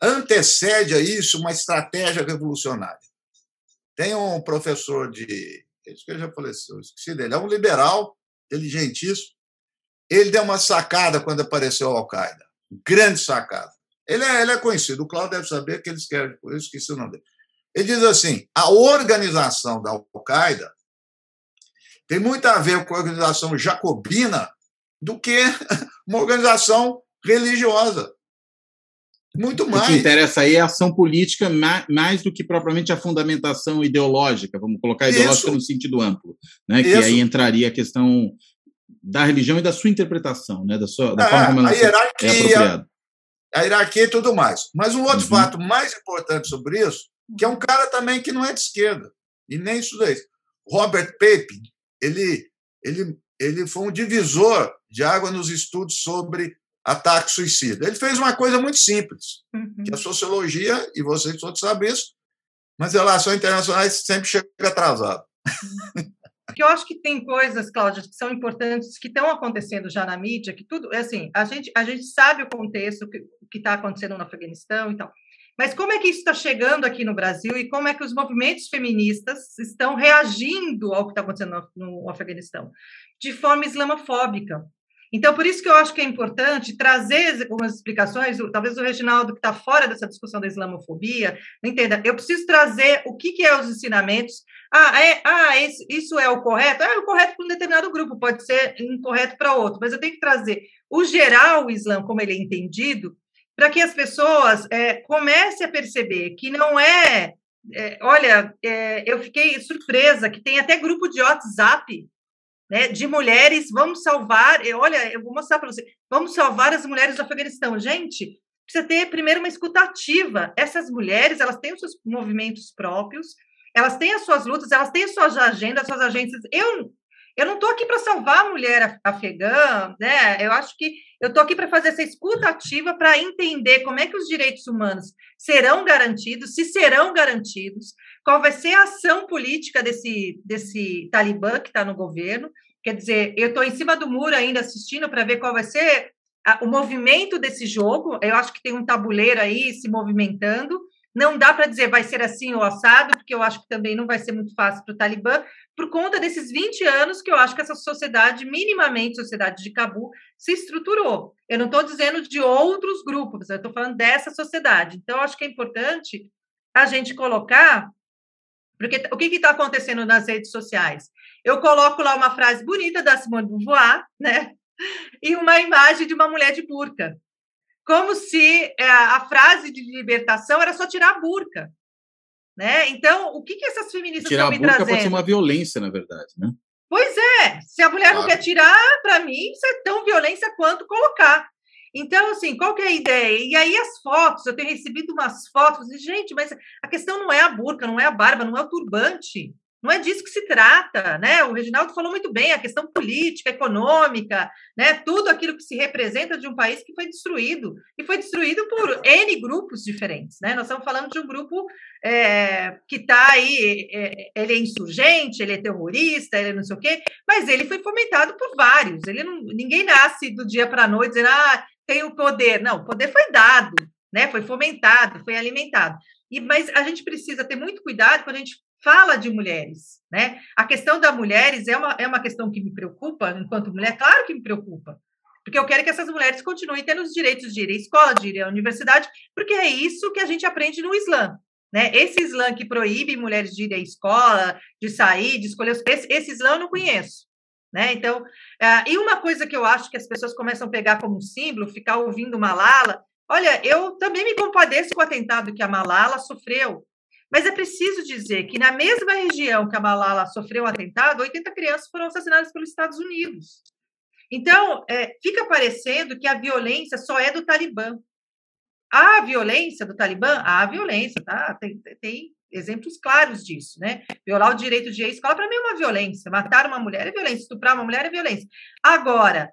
antecede a isso uma estratégia revolucionária. Tem um professor esse que já faleceu, esqueci dele, é um liberal, inteligentíssimo, ele deu uma sacada quando apareceu a Al-Qaeda, grande sacada. Ele é conhecido, o Cláudio deve saber que ele escreve, por isso esqueci o nome dele. Ele diz assim, a organização da Al-Qaeda tem muito a ver com a organização jacobina do que uma organização religiosa. Muito mais. O que interessa aí é a ação política mais do que propriamente a fundamentação ideológica, vamos colocar ideológica no sentido amplo, né? Que aí entraria a questão da religião e da sua interpretação, né? Da forma como ela é apropriada. A hierarquia e tudo mais. Mas um outro fato mais importante sobre isso, que é um cara também que não é de esquerda, e nem isso daí. Robert Pape, ele foi um divisor de água nos estudos sobre ataque suicida. Ele fez uma coisa muito simples, que a sociologia, e vocês todos sabem isso, mas relações internacionais sempre chega atrasado. Porque eu acho que tem coisas, Cláudia, que são importantes, que estão acontecendo já na mídia, que tudo, assim, a gente sabe o contexto, o que está acontecendo no Afeganistão e tal, mas como é que isso está chegando aqui no Brasil e como é que os movimentos feministas estão reagindo ao que está acontecendo no Afeganistão? De forma islamofóbica. Então, por isso que eu acho que é importante trazer algumas explicações, talvez o Reginaldo, que está fora dessa discussão da islamofobia, não entenda, eu preciso trazer o que é os ensinamentos. Isso é o correto? É o correto para um determinado grupo, pode ser incorreto para outro, mas eu tenho que trazer o geral, o Islã, como ele é entendido, para que as pessoas comecem a perceber que não eu fiquei surpresa que tem até grupo de WhatsApp, né, de mulheres, vamos salvar, eu vou mostrar para você, vamos salvar as mulheres do Afeganistão. Gente, precisa ter primeiro uma escuta ativa. Essas mulheres, elas têm os seus movimentos próprios, elas têm as suas lutas, elas têm as suas agendas, as suas agências. Eu não estou aqui para salvar a mulher afegã, né? Eu acho que eu estou aqui para fazer essa escuta ativa para entender como é que os direitos humanos serão garantidos, se serão garantidos, qual vai ser a ação política desse Talibã que está no governo. Quer dizer, eu estou em cima do muro ainda assistindo para ver qual vai ser o movimento desse jogo. Eu acho que tem um tabuleiro aí se movimentando. Não dá para dizer vai ser assim ou assado, porque eu acho que também não vai ser muito fácil para o Talibã, por conta desses 20 anos que eu acho que essa sociedade, minimamente sociedade de Cabul, se estruturou. Eu não estou dizendo de outros grupos, eu estou falando dessa sociedade. Então, eu acho que é importante a gente colocar, porque o que está acontecendo nas redes sociais? Eu coloco lá uma frase bonita da Simone de Beauvoir, né? E uma imagem de uma mulher de burca. Como se a frase de libertação era só tirar a burca, né? Então, o que essas feministas estão me trazendo? Tirar a burca pode ser uma violência, na verdade, né? Pois é, se a mulher não quer tirar, para mim, isso é tão violência quanto colocar. Então, assim, qual que é a ideia? E aí as fotos, eu tenho recebido umas fotos, e, gente, mas a questão não é a burca, não é a barba, não é o turbante. Não é disso que se trata, né? O Reginaldo falou muito bem, a questão política, econômica, né? Tudo aquilo que se representa de um país que foi destruído, e foi destruído por N grupos diferentes, né? Nós estamos falando de um grupo que está aí, ele é insurgente, ele é terrorista, ele é não sei o quê, mas ele foi fomentado por vários. Ninguém nasce do dia para a noite dizendo, tem o poder. Não, o poder foi dado, né? Foi fomentado, foi alimentado. Mas a gente precisa ter muito cuidado quando a gente fala de mulheres, né? A questão das mulheres é uma questão que me preocupa, enquanto mulher, claro que me preocupa, porque eu quero que essas mulheres continuem tendo os direitos de ir à escola, de ir à universidade, porque é isso que a gente aprende no Islã, né? Esse Islã que proíbe mulheres de ir à escola, de sair, de escolher, esse Islã eu não conheço, né? Então, e uma coisa que eu acho que as pessoas começam a pegar como símbolo, ficar ouvindo Malala, olha, eu também me compadeço com o atentado que a Malala sofreu, mas é preciso dizer que na mesma região que a Malala sofreu um atentado, 80 crianças foram assassinadas pelos Estados Unidos. Então, fica parecendo que a violência só é do Talibã. A violência do Talibã, há violência, tá? Tem exemplos claros disso, né? Violar o direito de ir à escola, para mim, é uma violência. Matar uma mulher é violência, estuprar uma mulher é violência. Agora,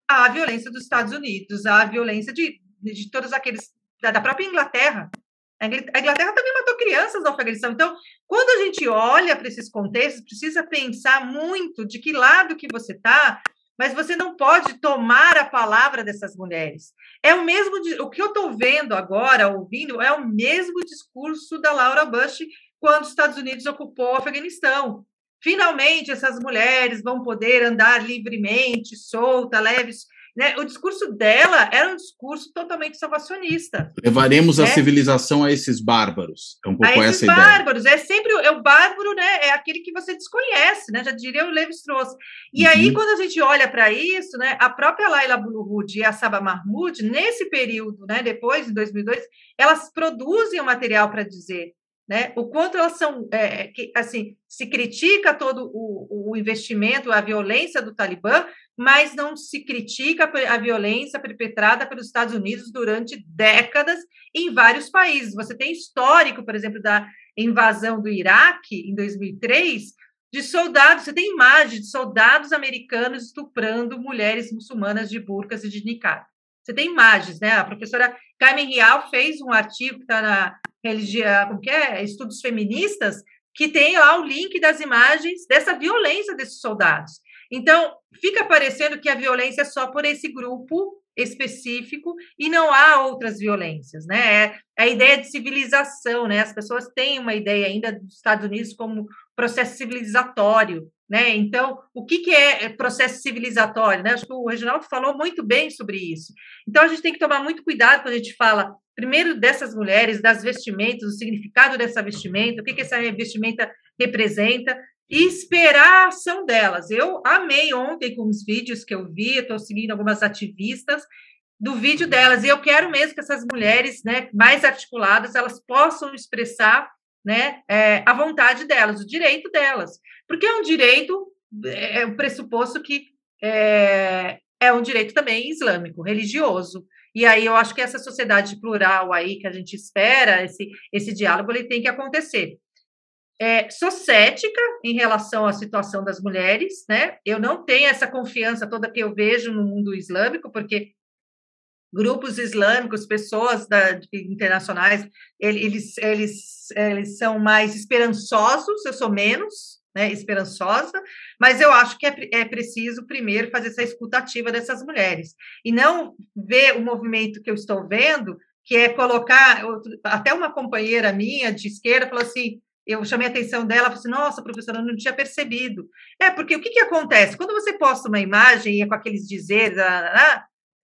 há a violência dos Estados Unidos, há a violência de todos aqueles, da própria Inglaterra. A Inglaterra também matou crianças no Afeganistão. Então, quando a gente olha para esses contextos, precisa pensar muito de que lado que você está, mas você não pode tomar a palavra dessas mulheres. É o mesmo, o que eu estou vendo agora, ouvindo, é o mesmo discurso da Laura Bush quando os Estados Unidos ocupou o Afeganistão. Finalmente, essas mulheres vão poder andar livremente, solta, leves. Né? O discurso dela era um discurso totalmente salvacionista. Levaremos a civilização a esses bárbaros. É um pouco essa ideia. Bárbaros, é sempre o bárbaro, né? É aquele que você desconhece, né? Já diria o Levi-Strauss. E aí, quando a gente olha para isso, né? A própria Laila Bulhud e a Saba Mahmood, nesse período, né? Depois, em 2002, elas produzem o material para dizer, né? O quanto elas são, assim, se critica todo o investimento, a violência do Talibã, mas não se critica a violência perpetrada pelos Estados Unidos durante décadas em vários países. Você tem histórico, por exemplo, da invasão do Iraque em 2003, de soldados, você tem imagens de soldados americanos estuprando mulheres muçulmanas de burcas e de niqab. Você tem imagens, né? A professora Carmen Rial fez um artigo que está na religião, como que é? Estudos Feministas, que tem lá o link das imagens dessa violência desses soldados. Então, fica parecendo que a violência é só por esse grupo específico e não há outras violências, né? É a ideia de civilização, né? As pessoas têm uma ideia ainda dos Estados Unidos como processo civilizatório, né? Então, o que é processo civilizatório, né? Acho que o Reginaldo falou muito bem sobre isso. Então, a gente tem que tomar muito cuidado quando a gente fala, primeiro, dessas mulheres, das vestimentas, o significado dessa vestimenta, o que essa vestimenta representa, e esperar a ação delas. Eu amei ontem com os vídeos que eu vi, estou seguindo algumas ativistas do vídeo delas, e eu quero mesmo que essas mulheres, né, mais articuladas, elas possam expressar, né, a vontade delas, o direito delas, porque é um direito, é um pressuposto que é um direito também islâmico, religioso. E aí eu acho que essa sociedade plural aí que a gente espera, esse diálogo, ele tem que acontecer. Sou cética em relação à situação das mulheres, né? Eu não tenho essa confiança toda que eu vejo no mundo islâmico, porque grupos islâmicos, pessoas internacionais, eles são mais esperançosos, eu sou menos, né, esperançosa, mas eu acho que é preciso primeiro fazer essa escutativa dessas mulheres, e não ver o movimento que eu estou vendo, que é colocar, até uma companheira minha de esquerda falou assim, eu chamei a atenção dela, falei assim, nossa, professora, eu não tinha percebido. Porque o que acontece? Quando você posta uma imagem e é com aqueles dizeres,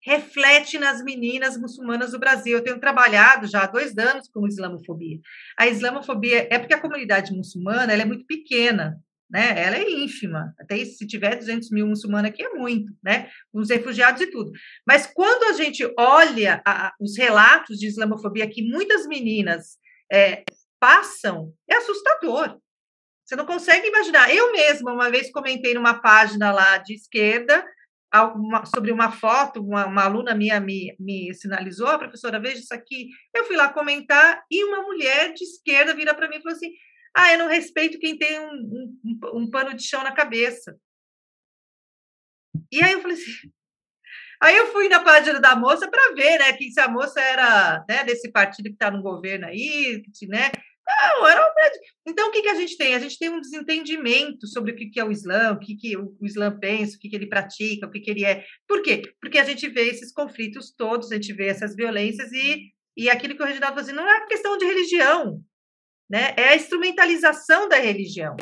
reflete nas meninas muçulmanas do Brasil. Eu tenho trabalhado já há 2 anos com islamofobia. A islamofobia é porque a comunidade muçulmana ela é muito pequena, né? Ela é ínfima. Até se tiver 200 mil muçulmanos aqui é muito, né? Os refugiados e tudo. Mas quando a gente olha os relatos de islamofobia que muitas meninas passam, é assustador. Você não consegue imaginar. Eu mesma, uma vez, comentei numa página lá de esquerda sobre uma foto, uma aluna minha me sinalizou, professora, veja isso aqui. Eu fui lá comentar e uma mulher de esquerda vira para mim e falou assim, eu não respeito quem tem um pano de chão na cabeça. E aí eu falei assim... Aí eu fui na página da moça para ver, né, que se a moça era, né, desse partido que está no governo aí, né? Não, era Então, o que a gente tem? A gente tem um desentendimento sobre o que é o Islã, o que o Islã pensa, o que ele pratica, o que ele é. Por quê? Porque a gente vê esses conflitos todos, a gente vê essas violências e aquilo que o Reginaldo falou assim, não é questão de religião, né? É a instrumentalização da religião,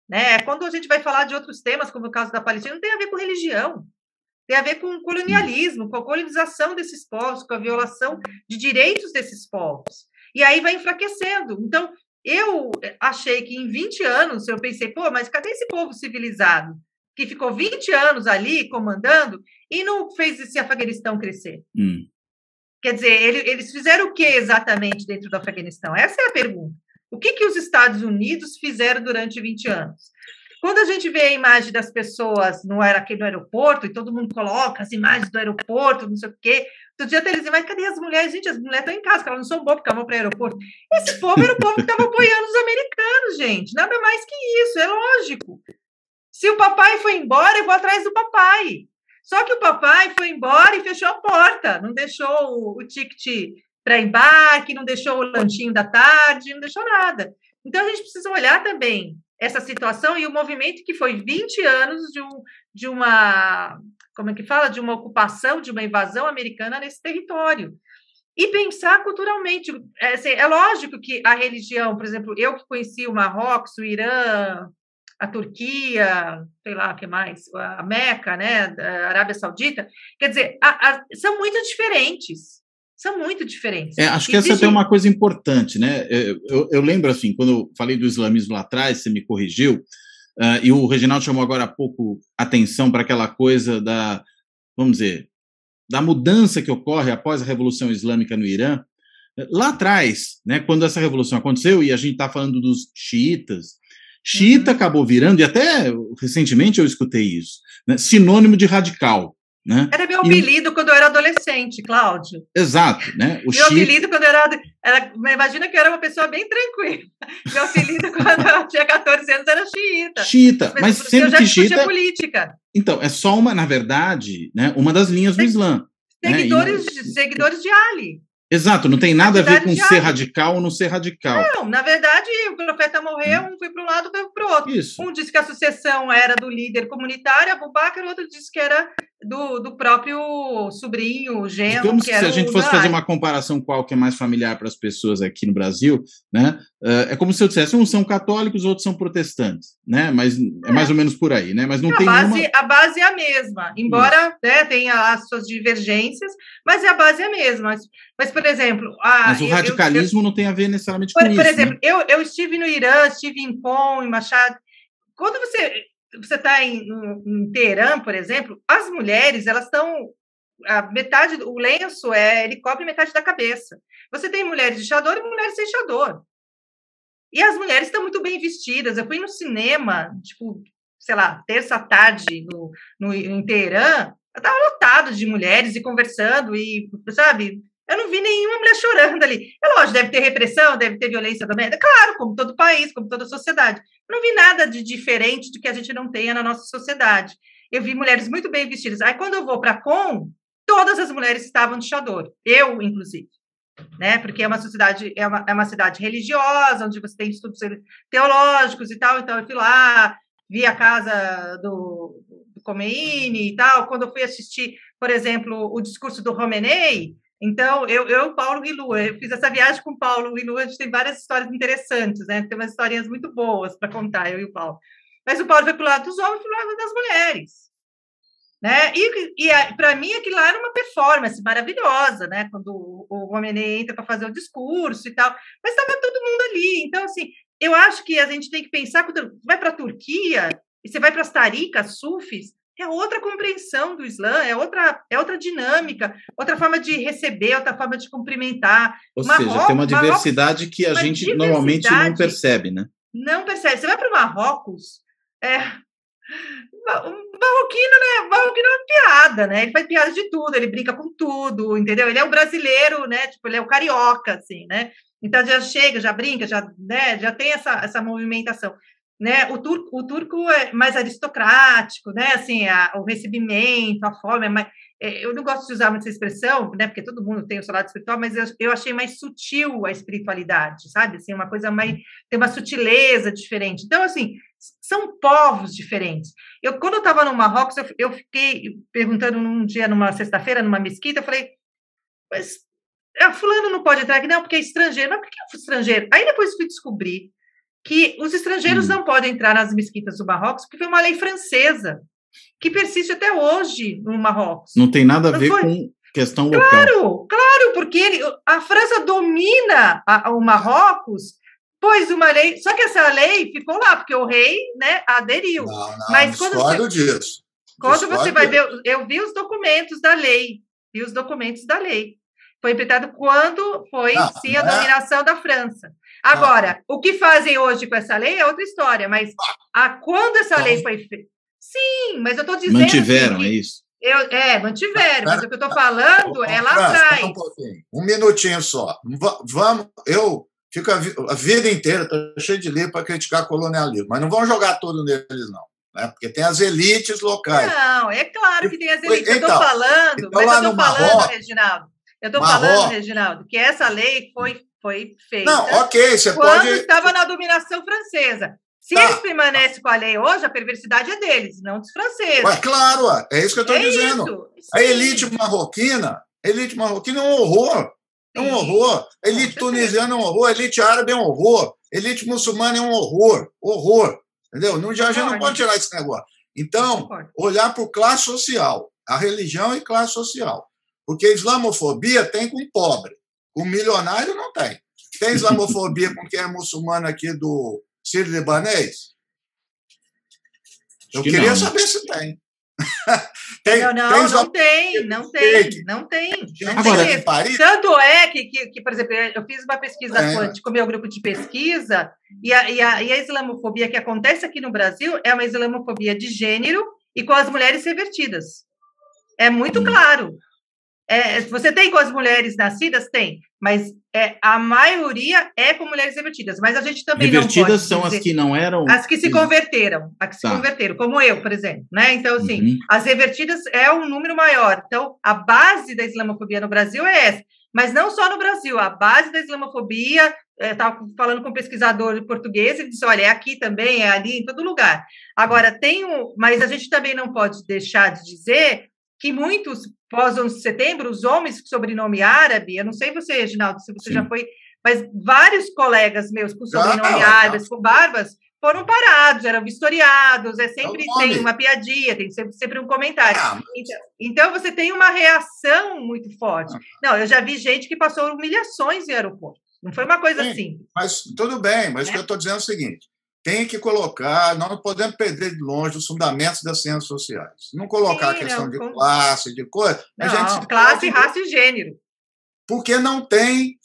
né? Quando a gente vai falar de outros temas, como o caso da Palestina, não tem a ver com religião. Tem a ver com o colonialismo, com a colonização desses povos, com a violação de direitos desses povos. E aí vai enfraquecendo. Então, eu achei que em 20 anos, eu pensei, mas cadê esse povo civilizado? Que ficou 20 anos ali comandando e não fez esse Afeganistão crescer. Quer dizer, eles fizeram o que exatamente dentro do Afeganistão? Essa é a pergunta. O que os Estados Unidos fizeram durante 20 anos? Quando a gente vê a imagem das pessoas aqui no aeroporto, e todo mundo coloca as imagens do aeroporto, não sei o quê, todo dia eles dizem, mas cadê as mulheres? Gente, as mulheres estão em casa, elas não são boas porque elas vão para o aeroporto. Esse povo era o povo que estava apoiando os americanos, gente. Nada mais que isso, é lógico. Se o papai foi embora, eu vou atrás do papai. Só que o papai foi embora e fechou a porta, não deixou o ticket para embarque, não deixou o lanchinho da tarde, não deixou nada. Então, a gente precisa olhar também essa situação e o movimento que foi 20 anos como é que fala? De uma ocupação, de uma invasão americana nesse território. E pensar culturalmente. É lógico que a religião, por exemplo, eu que conheci o Marrocos, o Irã, a Turquia, sei lá o que mais, a Meca, né, a Arábia Saudita, quer dizer, são muito diferentes. São muito diferentes. Acho que essa é uma coisa importante, né? Eu lembro, assim, quando eu falei do islamismo lá atrás, você me corrigiu, e o Reginaldo chamou agora há pouco atenção para aquela coisa vamos dizer, da mudança que ocorre após a Revolução Islâmica no Irã. Lá atrás, né, quando essa revolução aconteceu, e a gente está falando dos xiitas, xiita acabou virando, e até recentemente eu escutei isso, né, sinônimo de radical. Né? Era meu apelido quando eu era adolescente, Cláudio. Exato, né? Meu apelido quando eu era. Imagina que eu era uma pessoa bem tranquila. Meu apelido quando eu tinha 14 anos era xiita. Xiita, mas sempre eu já que discutia xiita... política. Então, é só na verdade, né, uma das linhas do Islã. Seguidores de Ali. Exato, não tem nada a ver com ser radical ou não ser radical. Não, na verdade, o profeta morreu, um foi para um lado, foi para o outro. Isso. Um disse que a sucessão era do líder comunitário, Abu Bakr, o outro disse que era do próprio sobrinho, genro. Digamos que se a gente fosse fazer uma comparação qual que é mais familiar para as pessoas aqui no Brasil, né, é como se eu dissesse, uns são católicos, outros são protestantes, né, mas é mais ou menos por aí, né, mas não tem a base é a mesma, embora tenha as suas divergências, mas a base é a mesma. Mas, por exemplo... Mas o radicalismo não tem a ver necessariamente com isso. Por exemplo, né? eu estive no Irã, estive em Qom, em Mashhad. Quando você está em Teherã, por exemplo, as mulheres, elas estão... o lenço ele cobre metade da cabeça. Você tem mulheres de chador e mulheres sem chador. E as mulheres estão muito bem vestidas. Eu fui no cinema, tipo, sei lá, terça à tarde em Teherã, estava lotado de mulheres e conversando, e, sabe... Eu não vi nenhuma mulher chorando ali. É lógico, deve ter repressão, deve ter violência doméstica. Claro, como todo país, como toda sociedade. Eu não vi nada de diferente do que a gente não tenha na nossa sociedade. Eu vi mulheres muito bem vestidas. Aí, quando eu vou para Qom, todas as mulheres estavam de chador. Eu, inclusive. Né? Porque é uma sociedade, é uma cidade religiosa, onde você tem estudos teológicos e tal. Então, eu fui lá, vi a casa do Khomeini e tal. Quando eu fui assistir, por exemplo, o discurso do Khomeini... Então, eu Paulo Guilu, eu fiz essa viagem com o Paulo Guilu, a gente tem várias histórias interessantes, né? Tem umas historinhas muito boas para contar, eu e o Paulo. Mas o Paulo foi para o lado dos homens e para o lado das mulheres. Né? E para mim, aquilo lá era uma performance maravilhosa, né? Quando o Khomeini entra para fazer o discurso e tal. Mas estava todo mundo ali. Então, assim, eu acho que a gente tem que pensar, quando vai para a Turquia, e você vai para as tarikas, sufis, é outra compreensão do Islã, é outra dinâmica, outra forma de receber, outra forma de cumprimentar. Ou seja, tem uma diversidade que a gente normalmente não percebe, né? Não percebe. Você vai para o Marrocos, o marroquino, né? O marroquino é uma piada, né? Ele faz piada de tudo, ele brinca com tudo, entendeu? Ele é o brasileiro, né? Tipo, ele é o carioca, assim, né? Então já chega, já brinca, já tem essa movimentação. Né? O turco é mais aristocrático, né? Assim, o recebimento, a forma é mais... eu não gosto de usar muito essa expressão, né? Porque todo mundo tem o seu lado espiritual, mas eu achei mais sutil a espiritualidade, sabe? Assim, uma coisa mais... Tem uma sutileza diferente. Então, assim, são povos diferentes. Quando eu estava no Marrocos, eu fiquei perguntando um dia, numa sexta-feira, numa mesquita, eu falei, mas fulano não pode entrar aqui? Não, porque é estrangeiro. Mas por que é estrangeiro? Aí depois fui descobrir que os estrangeiros não podem entrar nas mesquitas do Marrocos, porque foi uma lei francesa, que persiste até hoje no Marrocos. Não tem nada a ver com questão local. Claro, porque a França domina o Marrocos, pôs uma lei, só que essa lei ficou lá, porque o rei, né, aderiu. Não, mas discordo disso. Quando você vai ver, eu vi os documentos da lei, Foi implementado quando foi, a dominação da França. Agora, o que fazem hoje com essa lei é outra história, mas quando essa lei foi feita... Sim, mas eu estou dizendo... Mantiveram, assim, é isso? Mantiveram, mas o que eu estou falando é lá atrás. Um minutinho só. Vamos, eu fico a vida inteira, estou cheio de livro para criticar colonialismo, mas não vamos jogar tudo neles, não. Né? Porque tem as elites locais. Não, é claro que tem as elites. Eu estou falando, Reginaldo, que essa lei foi feita. Não, ok, você quando pode... estava na dominação francesa. Se eles permanecem com a lei hoje, a perversidade é deles, não dos franceses. Claro, é isso que eu estou dizendo. A elite marroquina é um horror. É um horror. A elite tunisiana é um horror. A elite árabe é um horror. A elite muçulmana é um horror. Horror. Entendeu? A gente não pode tirar esse negócio. Então, olhar para o classe social, a religião e classe social. Porque a islamofobia tem com pobre. Com milionário não tem. Tem islamofobia com quem é muçulmano aqui do sírio-libanês? Eu queria saber se tem. Não tem. Tanto é que, por exemplo, eu fiz uma pesquisa com o meu grupo de pesquisa e a islamofobia que acontece aqui no Brasil é uma islamofobia de gênero e com as mulheres revertidas. É muito claro. Você tem com as mulheres nascidas? Tem, mas a maioria é com mulheres revertidas. Mas a gente também revertidas não pode são dizer, as que não eram... As que se converteram, como eu, por exemplo. Né? Então, assim, as revertidas é um número maior. Então, a base da islamofobia no Brasil é essa. Mas não só no Brasil, a base da islamofobia, estava falando com um pesquisador português, ele disse, olha, é aqui também, é ali, em todo lugar. Agora, mas a gente também não pode deixar de dizer que muitos, pós-11 de setembro, os homens com sobrenome árabe, eu não sei você, Reginaldo, se você já foi, mas vários colegas meus com sobrenome árabe, com barbas, foram parados, eram vistoriados, sempre tem uma piadinha, tem sempre um comentário. Então, você tem uma reação muito forte. Não, eu já vi gente que passou humilhações em aeroporto, não foi uma coisa simples. Mas tudo bem, mas o que eu estou dizendo é o seguinte, tem que colocar, nós não podemos perder de longe os fundamentos das ciências sociais. Não colocar a questão de classe, de coisa. Classe, raça e gênero. Porque não tem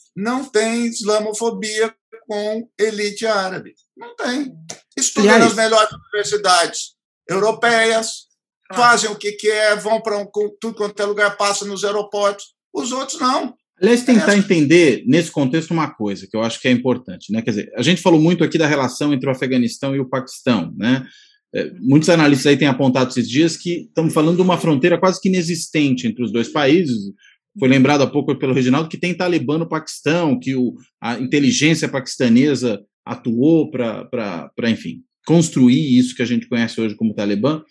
islamofobia com elite árabe. Não tem. Estudam nas melhores universidades europeias, fazem o que quer, vão para tudo quanto é lugar, passam nos aeroportos. Os outros não. Aliás, tentar entender, nesse contexto, uma coisa que eu acho que é importante, né? Quer dizer, a gente falou muito aqui da relação entre o Afeganistão e o Paquistão, né? Muitos analistas aí têm apontado esses dias que estamos falando de uma fronteira quase que inexistente entre os dois países. Foi lembrado há pouco pelo Reginaldo que tem Talibã no Paquistão, que a inteligência paquistanesa atuou para, enfim, construir isso que a gente conhece hoje como Talibã.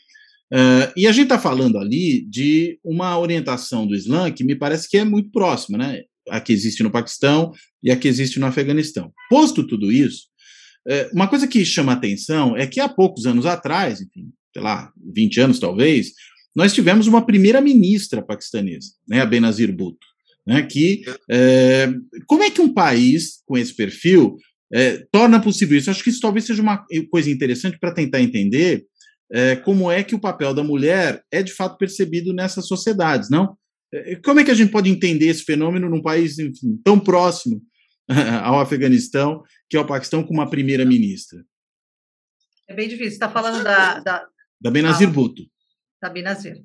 E a gente está falando ali de uma orientação do Islã que me parece que é muito próxima, né? A que existe no Paquistão e a que existe no Afeganistão. Posto tudo isso, uma coisa que chama atenção é que há poucos anos atrás, enfim, sei lá, 20 anos talvez, nós tivemos uma primeira-ministra paquistanesa, né, a Benazir Bhutto, né, como é que um país com esse perfil torna possível isso? Acho que isso talvez seja uma coisa interessante para tentar entender como é que o papel da mulher é de fato percebido nessas sociedades, não? Como é que a gente pode entender esse fenômeno num país, enfim, tão próximo ao Afeganistão, que é o Paquistão, com uma primeira-ministra? É bem difícil. Você está falando da Benazir Bhutto. Da Benazir.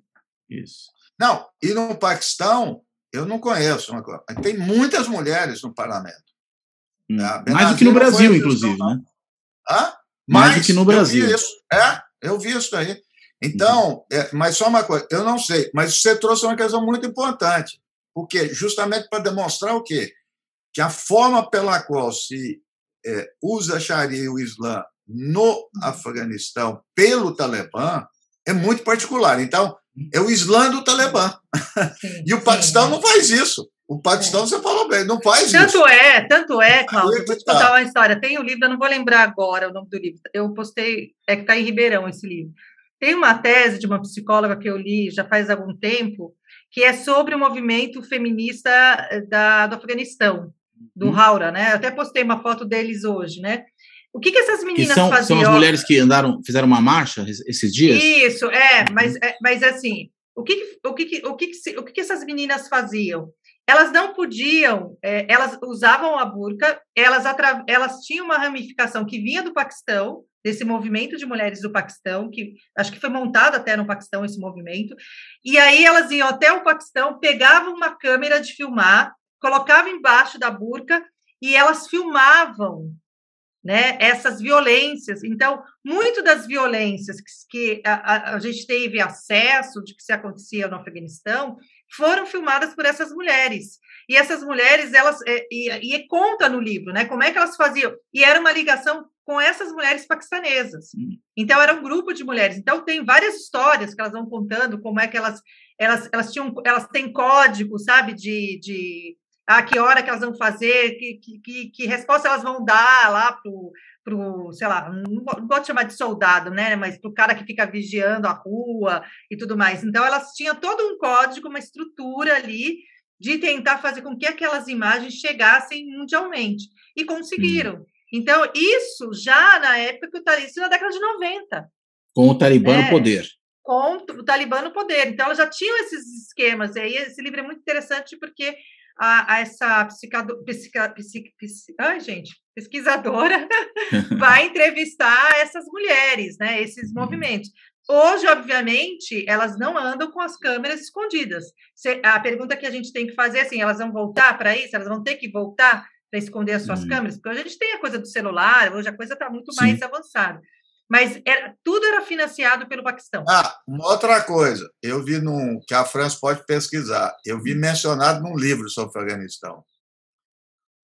Isso. Não, e no Paquistão, eu não conheço. Tem muitas mulheres no parlamento. Mais do que no Brasil, inclusive, né? Mais do que no Brasil. Eu vi isso daí. Então, mas só uma coisa, eu não sei, mas você trouxe uma questão muito importante, porque justamente para demonstrar o quê? Que a forma pela qual se usa a Sharia e o Islã no Afeganistão pelo Talibã é muito particular. Então, é o Islã do Talibã. E o Paquistão não faz isso. O Paquistão, você falou bem, não faz isso. Tanto é, Cláudio, vou te contar uma história. Tem um livro, eu não vou lembrar agora o nome do livro, eu postei, que está em Ribeirão esse livro. Tem uma tese de uma psicóloga que eu li já faz algum tempo, que é sobre o movimento feminista do Afeganistão, do Haura, né? Eu até postei uma foto deles hoje, né? O que essas meninas faziam? São as mulheres que fizeram uma marcha esses dias? Isso, mas assim, o que essas meninas faziam? Elas não podiam, elas usavam a burca, elas tinham uma ramificação que vinha do Paquistão, desse movimento de mulheres do Paquistão, que acho que foi montado até no Paquistão esse movimento, e aí elas iam até o Paquistão, pegavam uma câmera de filmar, colocavam embaixo da burca e elas filmavam, né, essas violências. Então, muito das violências que a gente teve acesso de que se acontecia no Afeganistão foram filmadas por essas mulheres. E essas mulheres, elas, e conta no livro, né, como é que elas faziam. E era uma ligação com essas mulheres paquistanesas. Então, era um grupo de mulheres. Então, tem várias histórias que elas vão contando, como é que elas têm código, sabe, de a que hora que elas vão fazer, que resposta elas vão dar lá pro, sei lá, não gosto de chamar de soldado, né, mas para o cara que fica vigiando a rua e tudo mais. Então, elas tinham todo um código, uma estrutura ali de tentar fazer com que aquelas imagens chegassem mundialmente. E conseguiram. Então, isso já na época, isso na década de 90. Com o Talibã no poder. Com o Talibã no poder. Então, elas já tinham esses esquemas. E aí, esse livro é muito interessante porque essa pesquisadora vai entrevistar essas mulheres, né, esses movimentos. Hoje, obviamente, elas não andam com as câmeras escondidas. A pergunta que a gente tem que fazer é assim, elas vão voltar para isso? Elas vão ter que voltar para esconder as suas câmeras? Porque hoje a gente tem a coisa do celular, hoje a coisa está muito mais avançada. Mas tudo era financiado pelo Paquistão. Uma outra coisa, eu vi que a França pode pesquisar, eu vi mencionado num livro sobre o Afeganistão. O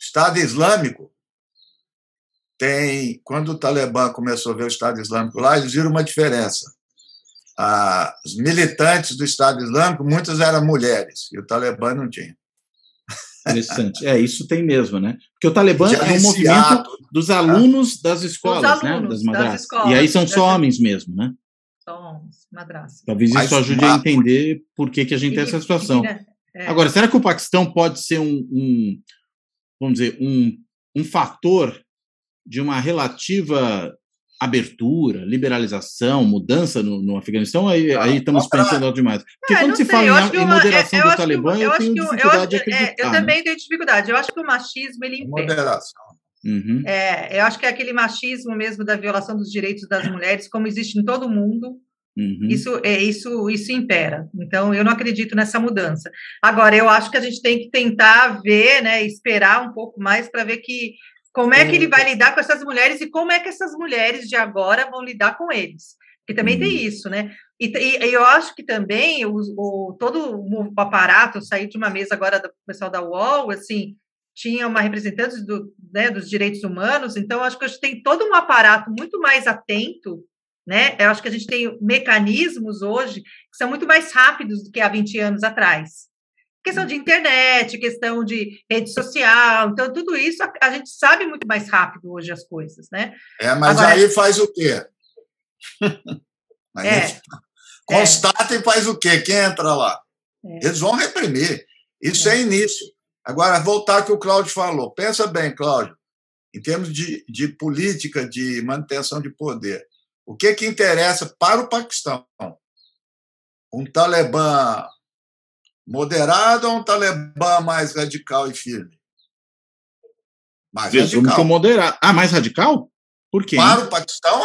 Estado Islâmico quando o Talibã começou a ver o Estado Islâmico lá, eles viram uma diferença. Os militantes do Estado Islâmico, muitas eram mulheres, e o Talibã não tinha. Interessante. Isso tem mesmo, né? Porque o Talibã é um movimento dos alunos das escolas, né? Das madraças. E aí são só homens mesmo, né? Só homens, madraças. Talvez isso ajude a entender por que a gente tem essa situação. Agora, será que o Paquistão pode ser vamos dizer, um fator de uma relativa abertura, liberalização, mudança no Afeganistão, aí estamos pensando demais. Porque quando se fala em moderação do Talibã, eu tenho dificuldade de acreditar. Eu também tenho dificuldade. Eu acho que o machismo, ele impera. Moderação. Eu acho que é aquele machismo mesmo da violação dos direitos das mulheres, como existe em todo o mundo, isso impera. Então, eu não acredito nessa mudança. Agora, eu acho que a gente tem que tentar ver, né, esperar um pouco mais para ver como é que ele vai lidar com essas mulheres e como é que essas mulheres de agora vão lidar com eles. Porque também tem isso, né? E eu acho que também todo o aparato, eu saí de uma mesa agora do pessoal da UOL, assim, tinha uma representante dos direitos humanos, então acho que a gente tem todo um aparato muito mais atento, né? Eu acho que a gente tem mecanismos hoje que são muito mais rápidos do que há 20 anos atrás. Questão de internet, questão de rede social, então tudo isso a gente sabe muito mais rápido hoje as coisas, né? Mas agora, aí faz o quê? Constata e faz o quê? Quem entra lá? Eles vão reprimir. Isso é início. Agora, voltar ao que o Cláudio falou. Pensa bem, Cláudio, em termos de política de manutenção de poder. O que interessa para o Paquistão? Um Talibã moderado ou um Talibã mais radical e firme? Mais radical. Moderado. Mais radical? Por quê? Para o Paquistão,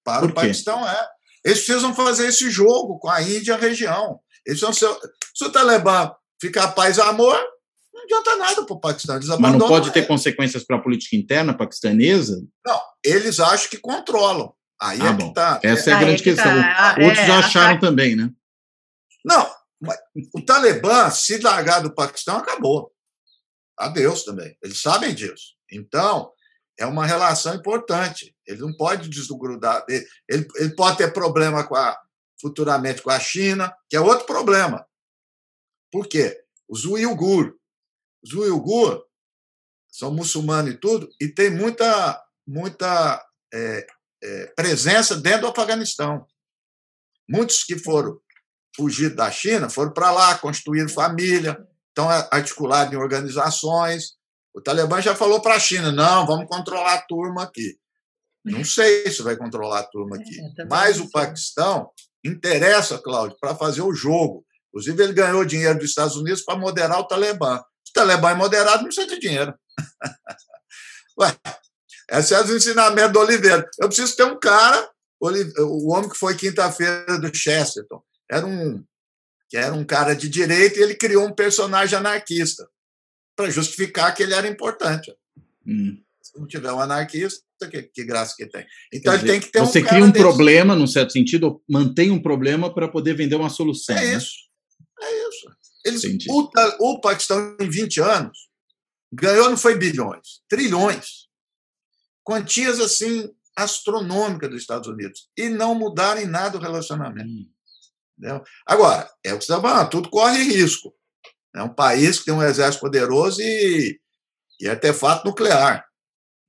Para o Paquistão, Eles precisam fazer esse jogo com a Índia e a região. Se o Talibã ficar paz e amor, não adianta nada para o Paquistão. Eles Mas não pode ter consequências para a política interna paquistanesa? Não, eles acham que controlam. Aí que está. Essa é a grande questão. Outros já acharam também, né? Não, o Talibã, se largar do Paquistão, acabou. Adeus também. Eles sabem disso. Então, é uma relação importante. Ele não pode desgrudar. Ele pode ter problema futuramente com a China, que é outro problema. Por quê? Os uigur são muçulmanos e tudo, e tem muita presença dentro do Afeganistão. Muitos que foram fugir da China foram para lá, construíram família, estão articulados em organizações. O Talibã já falou para a China, não, vamos controlar a turma aqui. Não sei se vai controlar a turma aqui. Mas o Paquistão interessa, Cláudio, para fazer o jogo. Inclusive, ele ganhou dinheiro dos Estados Unidos para moderar o Talibã. Se o Talibã é moderado, não precisa de dinheiro. Esse é o ensinamento do Oliveira. Eu preciso ter um cara, o homem que foi quinta-feira do Chesterton, era um cara de direita e ele criou um personagem anarquista para justificar que ele era importante. Se não tiver um anarquista, que graça que tem. Então, ele tem que ter você cria um problema, num certo sentido, mantém um problema para poder vender uma solução. É isso. O Paquistão, em 20 anos, ganhou, não foi bilhões, trilhões. quantias assim astronômicas dos Estados Unidos e não mudaram em nada o relacionamento. Entendeu? Agora, é o que você está falando, tudo corre risco. É um país que tem um exército poderoso e artefato nuclear.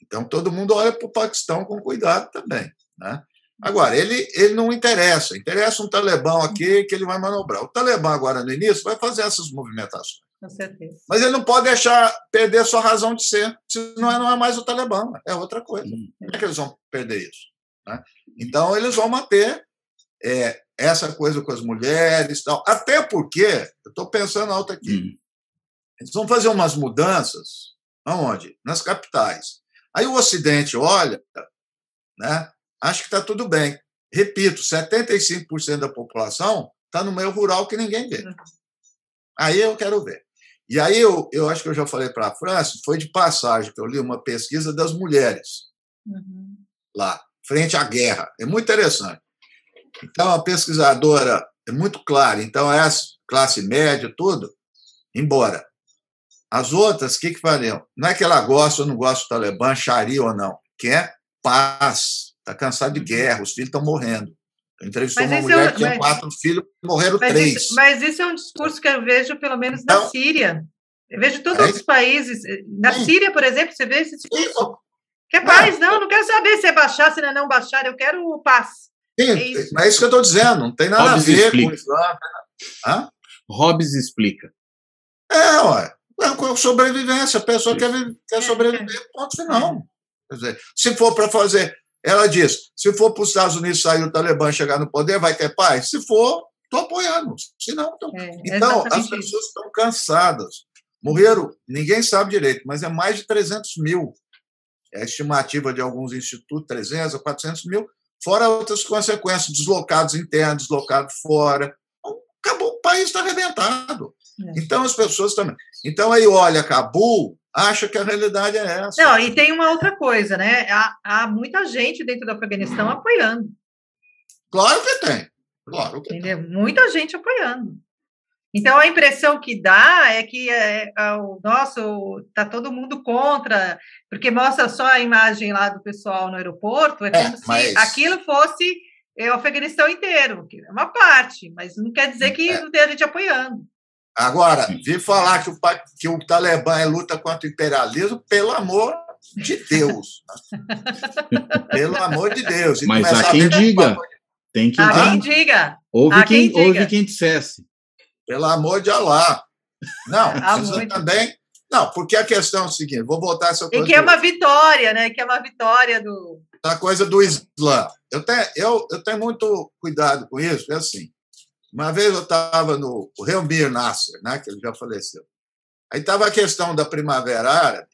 Então, todo mundo olha para o Paquistão com cuidado também. Né? Agora, ele não interessa. Interessa um talibã aqui que ele vai manobrar. O talibã, agora, no início, vai fazer essas movimentações. Com certeza. Mas ele não pode deixar perder sua razão de ser. Senão não é mais o talibã, é outra coisa. Como é que eles vão perder isso? Né? Então, eles vão manter essa coisa com as mulheres. Tal. Até porque, eu estou pensando alto aqui, eles vão fazer umas mudanças, aonde? Nas capitais. Aí o Ocidente olha, né, acha que está tudo bem. Repito, 75% da população está no meio rural que ninguém vê. Aí eu quero ver. E aí eu acho que eu já falei para a França, foi de passagem que eu li uma pesquisa das mulheres lá, frente à guerra. É muito interessante. Então, a pesquisadora é muito clara. Então, essa classe média, tudo, embora. As outras, o que fariam? Não é que ela gosta ou não gosta do Talibã, Sharia ou não. Quer paz. Está cansado de guerra, os filhos estão morrendo. Eu entrevistou uma mulher que tinha 4 filhos, morreram 3. Mas isso é um discurso que eu vejo, pelo menos, na Síria. Eu vejo todos os países. Na Síria, por exemplo, você vê esse discurso. Quer paz? Não quero saber se é baixar, se não baixar, eu quero paz. Sim, mas é isso que eu estou dizendo, não tem nada Hobbes a ver explica. com o Islã. Hobbes explica. Ué. Com sobrevivência, a pessoa quer sobreviver, ponto final. Quer dizer, se for para fazer. Ela diz: se for para os Estados Unidos sair o Talibã chegar no poder, vai ter paz? Se for, estou apoiando. Se não, estou. Então, as pessoas estão cansadas. Morreram, ninguém sabe direito, mas é mais de 300 mil. É a estimativa de alguns institutos, 300 a 400 mil, fora outras consequências, deslocados internos, deslocados fora. Acabou, o país está arrebentado. Então, as pessoas também. Então, aí olha Cabul, acha que a realidade é essa. Não, e tem uma outra coisa, né? Há muita gente dentro do Afeganistão apoiando. Claro que tem. Claro que tem. Muita gente apoiando. Então, a impressão que dá é que está todo mundo contra, porque mostra só a imagem lá do pessoal no aeroporto, é como se aquilo fosse o Afeganistão inteiro, que é uma parte, mas não quer dizer que não tenha gente apoiando. Agora, vir falar que o Talibã luta contra o imperialismo, pelo amor de Deus. Pelo amor de Deus. Mas há quem diga. Tem que quem diga. Houve quem dissesse. Pelo amor de Alá. Não, precisa também. Não, porque a questão é o seguinte: vou voltar a essa coisa. E que é uma vitória, né? Que é uma vitória da coisa do Islã. Eu tenho muito cuidado com isso. É assim. Uma vez eu estava no Helmir Nasser, né, que ele já faleceu. Aí estava a questão da Primavera Árabe.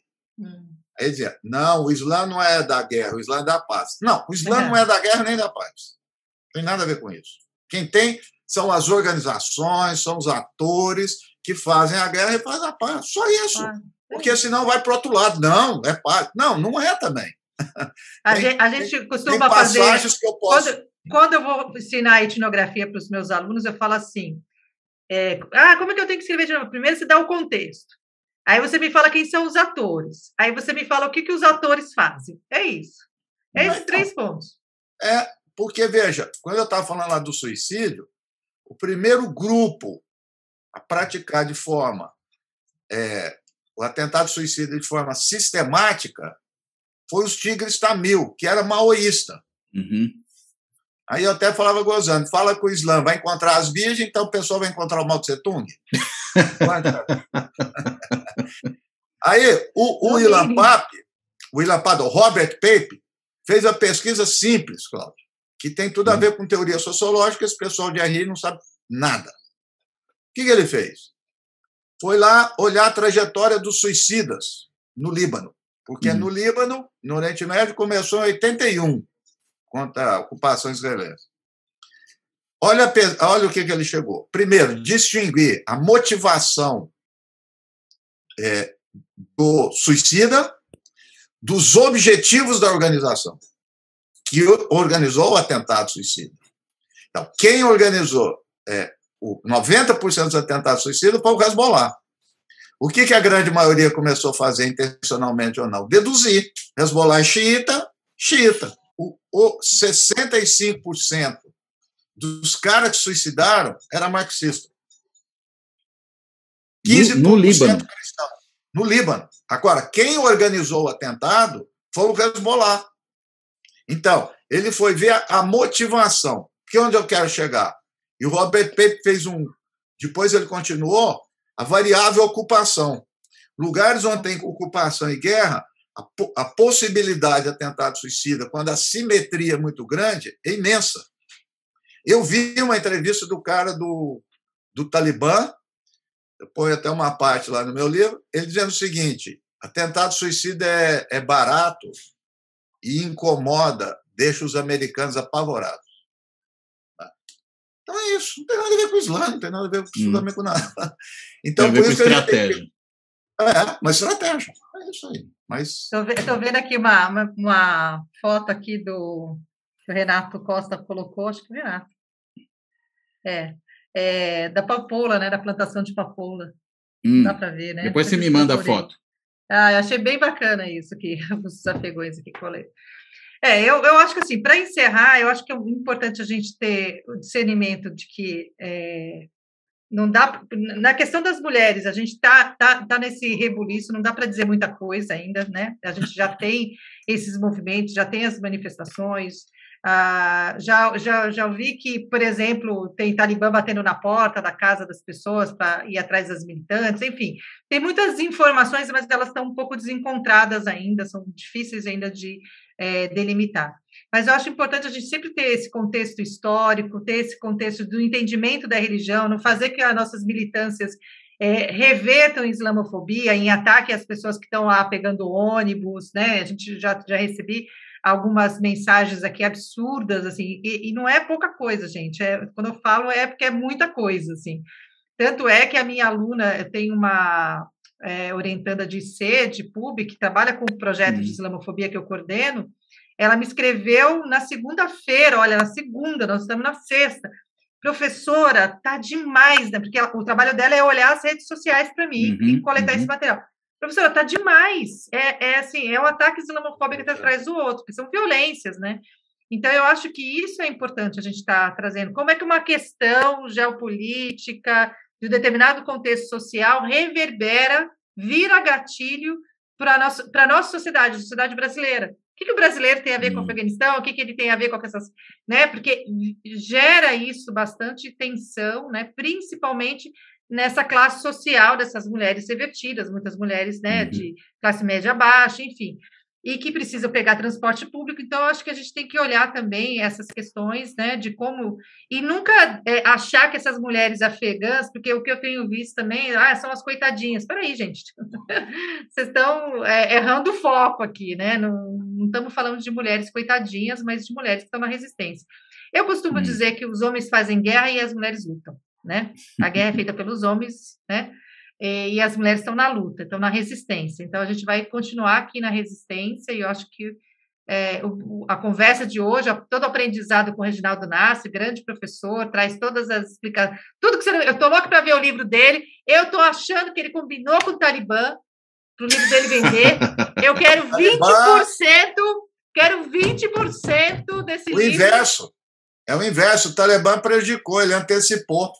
Aí dizia: não, o Islã não é da guerra, o Islã é da paz. Não, o Islã não é da guerra nem da paz. Não tem nada a ver com isso. Quem tem são as organizações, são os atores que fazem a guerra e fazem a paz. Só isso. Porque senão vai para o outro lado. Não, é paz. Não é também. A gente costuma fazer... Que eu posso... Quando eu vou ensinar etnografia para os meus alunos, eu falo assim, como é que eu tenho que escrever de novo? Primeiro você dá o contexto. Aí você me fala quem são os atores. Aí você me fala o que os atores fazem. É isso. Esses 3 pontos. Porque, veja, quando eu estava falando lá do suicídio, o primeiro grupo a praticar de forma o atentado suicida de forma sistemática foi os Tigres Tamil, que era maoísta. Aí eu até falava gozando, fala que o Islã vai encontrar as virgens, então o pessoal vai encontrar o Mao Tse Tung. Aí o Ilan Pape, o Robert Pape, fez a pesquisa simples, Cláudio, que tem tudo a ver com teoria sociológica, esse pessoal de RI não sabe nada. O que ele fez? Foi lá olhar a trajetória dos suicidas no Líbano, porque no Líbano, no Oriente Médio, começou em 81, contra a ocupação israelense. Olha o que ele chegou. Primeiro, distinguir a motivação do suicida dos objetivos da organização, que organizou o atentado suicida. Então, quem organizou 90% dos atentados suicidas foi o Hezbollah. O que a grande maioria começou a fazer, intencionalmente ou não? Deduzir. Hezbollah é xiita. 65% dos caras que suicidaram era marxista. 15% no Líbano. cristão. No Líbano. Agora, quem organizou o atentado foi o Hezbollah. Então, ele foi ver a motivação. Que é onde eu quero chegar. E o Robert Pape fez depois ele continuou, a variável ocupação. Lugares onde tem ocupação e guerra, a possibilidade de atentado suicida, quando a simetria é muito grande, é imensa. Eu vi uma entrevista do cara do Talibã, eu ponho até uma parte lá no meu livro, ele dizendo o seguinte: atentado suicida é barato e incomoda, deixa os americanos apavorados. Então é isso, não tem nada a ver com o Islã, não tem nada a ver com nada. Então, tem a ver por com isso estratégia. uma estratégia. É isso aí. Estou vendo aqui uma foto aqui do Renato Costa colocou, acho que o Renato. Da papoula, né? Da plantação de papoula. Dá para ver, né? Depois você me manda a foto. Eu achei bem bacana isso aqui, os afegões aqui que eu falei. Eu acho que, assim, para encerrar, eu acho que é importante a gente ter o discernimento de que não dá... Na questão das mulheres, a gente está nesse rebuliço, não dá para dizer muita coisa ainda, né? A gente já tem esses movimentos, já tem as manifestações, já ouvi que, por exemplo, tem Talibã batendo na porta da casa das pessoas para ir atrás das militantes, enfim, tem muitas informações, mas elas estão um pouco desencontradas ainda, são difíceis ainda de delimitar. Mas eu acho importante a gente sempre ter esse contexto histórico, ter esse contexto do entendimento da religião, não fazer que as nossas militâncias revertam em islamofobia, em ataque às pessoas que estão lá pegando ônibus, né? A gente já recebi algumas mensagens aqui absurdas, assim, e não é pouca coisa, gente. Quando eu falo porque é muita coisa, assim. Tanto é que a minha aluna, eu tenho uma orientanda de IC, de PUB, que trabalha com o projeto de islamofobia que eu coordeno, ela me escreveu na segunda-feira, olha, na segunda, nós estamos na sexta. Professora, tá demais, né? Porque o trabalho dela é olhar as redes sociais para mim e coletar esse material. Professora, tá demais. Assim, é um ataque islamofóbico atrás do outro, que são violências, né? Então, eu acho que isso é importante a gente estar trazendo. Como é que uma questão geopolítica, de um determinado contexto social, reverbera, vira gatilho para a nossa sociedade, a sociedade brasileira? O que o brasileiro tem a ver com o Afeganistão? O que ele tem a ver com essas... Né? Porque gera isso bastante tensão, né? Principalmente nessa classe social dessas mulheres revertidas, muitas mulheres, né, de classe média baixa, enfim, e que precisam pegar transporte público. Então, eu acho que a gente tem que olhar também essas questões, né, de como... E nunca achar que essas mulheres afegãs, porque o que eu tenho visto também, são as coitadinhas. Espera aí, gente. Vocês estão errando o foco aqui, né? Não estamos falando de mulheres coitadinhas, mas de mulheres que estão na resistência. Eu costumo dizer que os homens fazem guerra e as mulheres lutam, né? A guerra é feita pelos homens, né? E as mulheres estão na luta, estão na resistência. Então, a gente vai continuar aqui na resistência, e eu acho que a conversa de hoje, todo o aprendizado com o Reginaldo Nassi, grande professor, traz todas as explicações, tudo que você... Eu estou louca para ver o livro dele, eu estou achando que ele combinou com o Talibã para o livro dele vender, eu quero 20% desse livro. O inverso, é o inverso, o Talibã prejudicou, ele antecipou.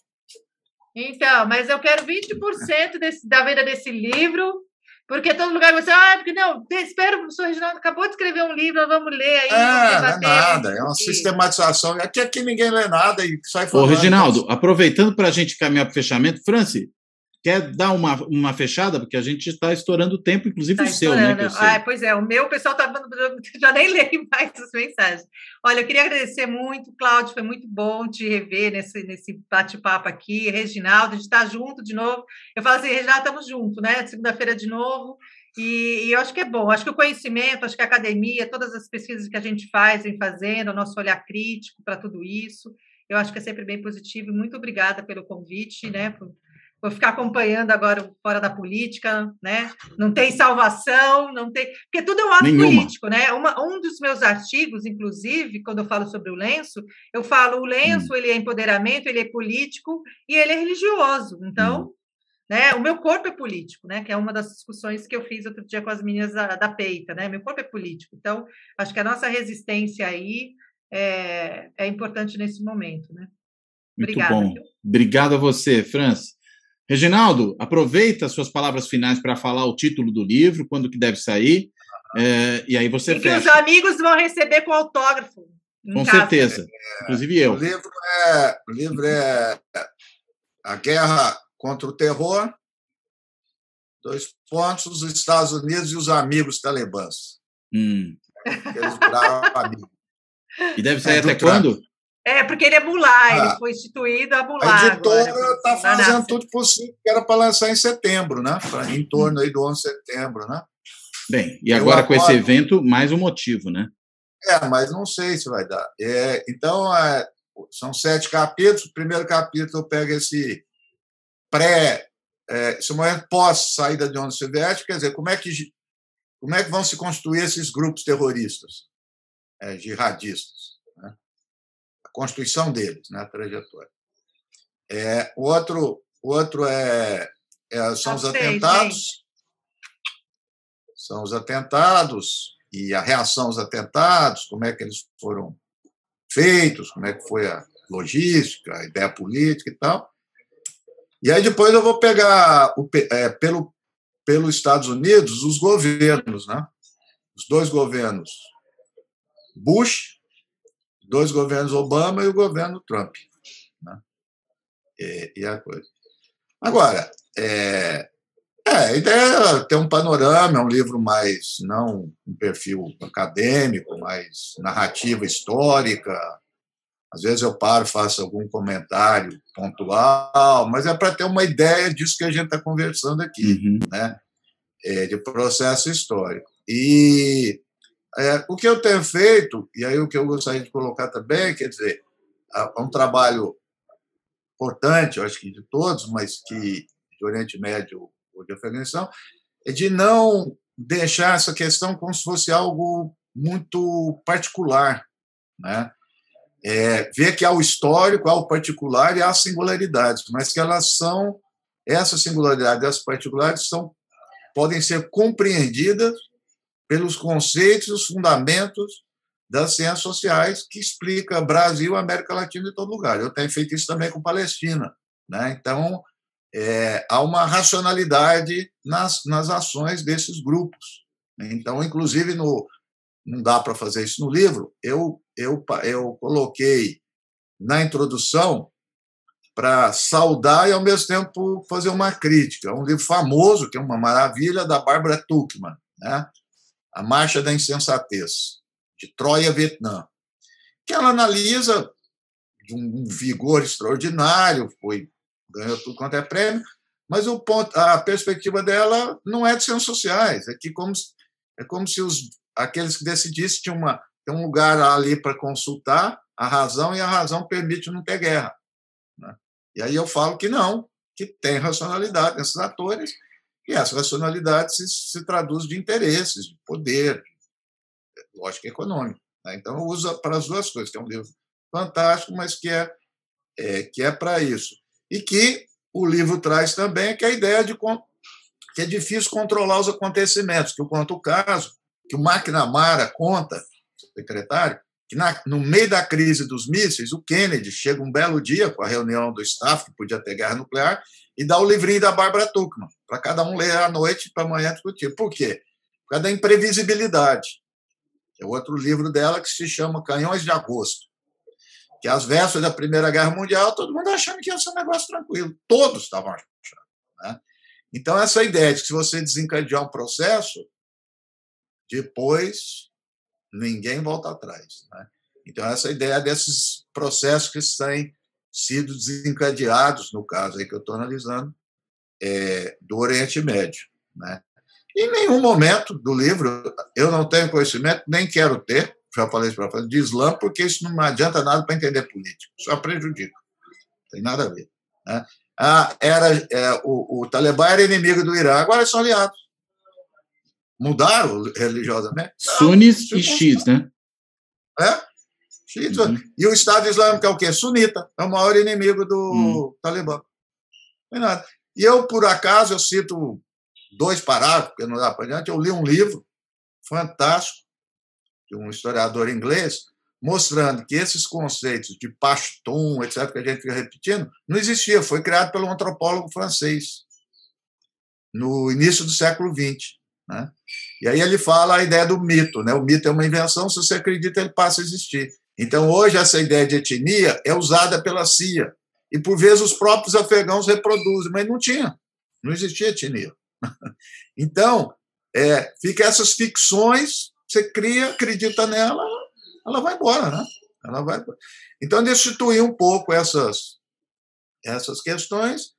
Então, mas eu quero 20% da venda desse livro, porque todo lugar vai ser, porque não, espera, o professor Reginaldo acabou de escrever um livro, nós vamos ler aí. Não é nada, é uma sistematização. Aqui ninguém lê nada e sai falando. Ô, Reginaldo, aproveitando para a gente caminhar para o fechamento, Franci, quer dar uma fechada? Porque a gente está estourando o tempo, inclusive o seu, né? Pois é, o meu, o pessoal está já nem leio mais as mensagens. Olha, eu queria agradecer muito, Cláudio, foi muito bom te rever nesse bate-papo aqui. Reginaldo, a gente está junto de novo. Eu falo assim, Reginaldo, estamos juntos, né? Segunda-feira de novo. E eu acho que é bom, acho que o conhecimento, acho que a academia, todas as pesquisas que a gente vem fazendo, o nosso olhar crítico para tudo isso, eu acho que é sempre bem positivo. Muito obrigada pelo convite, né? Vou ficar acompanhando agora o Fora da Política, né? Não tem salvação, não tem... Porque tudo é um ato político, né? Um dos meus artigos, inclusive, quando eu falo sobre o lenço, eu falo o lenço, ele é empoderamento, ele é político e ele é religioso. Então, né? O meu corpo é político, né? Que é uma das discussões que eu fiz outro dia com as meninas da Peita, né? Meu corpo é político. Então, acho que a nossa resistência aí é importante nesse momento, né? Muito bom. Obrigado a você, Franz. Reginaldo, aproveita as suas palavras finais para falar o título do livro, quando que deve sair, e aí você fecha. E que os amigos vão receber com autógrafo. Com certeza, inclusive eu. O livro é A Guerra contra o Terror, os Estados Unidos e os amigos talibãs. Eles viraram amigos. E deve sair até quando? Porque ele é Mullah, ele foi instituído a Mullah. A editora está fazendo tudo possível, que era para lançar em setembro, né? Em torno aí do 11 de setembro, né? Bem, e agora com esse evento, mais um motivo, né? Mas não sei se vai dar. Então, são 7 capítulos. O primeiro capítulo eu pego esse momento pós-saída da União Soviética, quer dizer, como é que vão se construir esses grupos terroristas, jihadistas, né? A constituição deles, né? A trajetória. O outro são os atentados. São os atentados e a reação aos atentados, como é que eles foram feitos, como é que foi a logística, a ideia política e tal. E aí depois eu vou pegar, pelos Estados Unidos, os governos, né? Os 2 governos Bush, 2 governos Obama e o governo Trump, né? E a coisa. Agora, a ideia é ter um panorama, é um livro mais, não um perfil acadêmico, mais narrativa histórica. Às vezes eu paro, faço algum comentário pontual, mas é para ter uma ideia disso que a gente está conversando aqui, né? De processo histórico. E o que eu tenho feito, e aí o que eu gostaria de colocar também, quer dizer, é um trabalho importante, eu acho que de todos, mas que de Oriente Médio ou de Afeganistão, é de não deixar essa questão como se fosse algo muito particular, né? Ver que há o histórico, há o particular e há as singularidades, mas que essas singularidades e as particularidades podem ser compreendidas pelos conceitos e os fundamentos das ciências sociais que explica Brasil, América Latina e todo lugar. Eu tenho feito isso também com Palestina, né? Então, há uma racionalidade nas ações desses grupos. Então, inclusive, não dá para fazer isso no livro, eu coloquei na introdução para saudar e, ao mesmo tempo, fazer uma crítica. É um livro famoso, que é uma maravilha, da Barbara Tuchman, né? A Marcha da Insensatez, de Troia, Vietnã, que ela analisa de um vigor extraordinário, ganhou tudo quanto é prêmio, mas a perspectiva dela não é de ciências sociais, é como se aqueles que decidissem tinham um lugar ali para consultar a razão, e a razão permite não ter guerra, né? E aí eu falo que não, que tem racionalidade nesses atores, e essa racionalidade se traduz de interesses, de poder, de lógica econômica, né? Então, eu uso para as duas coisas, que é um livro fantástico, mas que é para isso. E que o livro traz também, que é a ideia de que é difícil controlar os acontecimentos, que eu conto o caso, que o McNamara conta, secretário, que no meio da crise dos mísseis, o Kennedy chega um belo dia com a reunião do staff, que podia ter guerra nuclear, e dá o livrinho da Barbara Tuchman, para cada um ler à noite para amanhã discutir. Por quê? Por causa da imprevisibilidade. É outro livro dela que se chama Canhões de Agosto, que às vésperas da Primeira Guerra Mundial, todo mundo achando que ia ser um negócio tranquilo. Todos estavam achando, né? Então, essa ideia de que se você desencadear um processo, depois ninguém volta atrás, né? Então, essa ideia desses processos que têm sido desencadeados, no caso aí que eu estou analisando, do Oriente Médio, né? Em nenhum momento do livro eu não tenho conhecimento, nem quero ter, já falei isso para fazer, de Islã, porque isso não adianta nada para entender política, só prejudica, não tem nada a ver, né? O Talibã era inimigo do Irã, agora eles são aliados. Mudaram religiosamente? Sunis e X, né? X. E o Estado Islâmico é o quê? Sunita. É o maior inimigo do Talibã. Não tem nada. E eu, por acaso, eu cito 2 parágrafos, porque não dá para adiante, eu li um livro fantástico de um historiador inglês, mostrando que esses conceitos de Pashtun, etc., que a gente fica repetindo, não existia, foi criado pelo antropólogo francês, no início do século XX. Né? E aí ele fala a ideia do mito. Né? O mito é uma invenção, se você acredita, ele passa a existir. Então, hoje, essa ideia de etnia é usada pela CIA. E, por vezes, os próprios afegãos reproduzem, mas não existia etnia. Então, fica essas ficções, você cria, acredita nela, ela vai embora, né? Ela vai. Então, destituir um pouco essas questões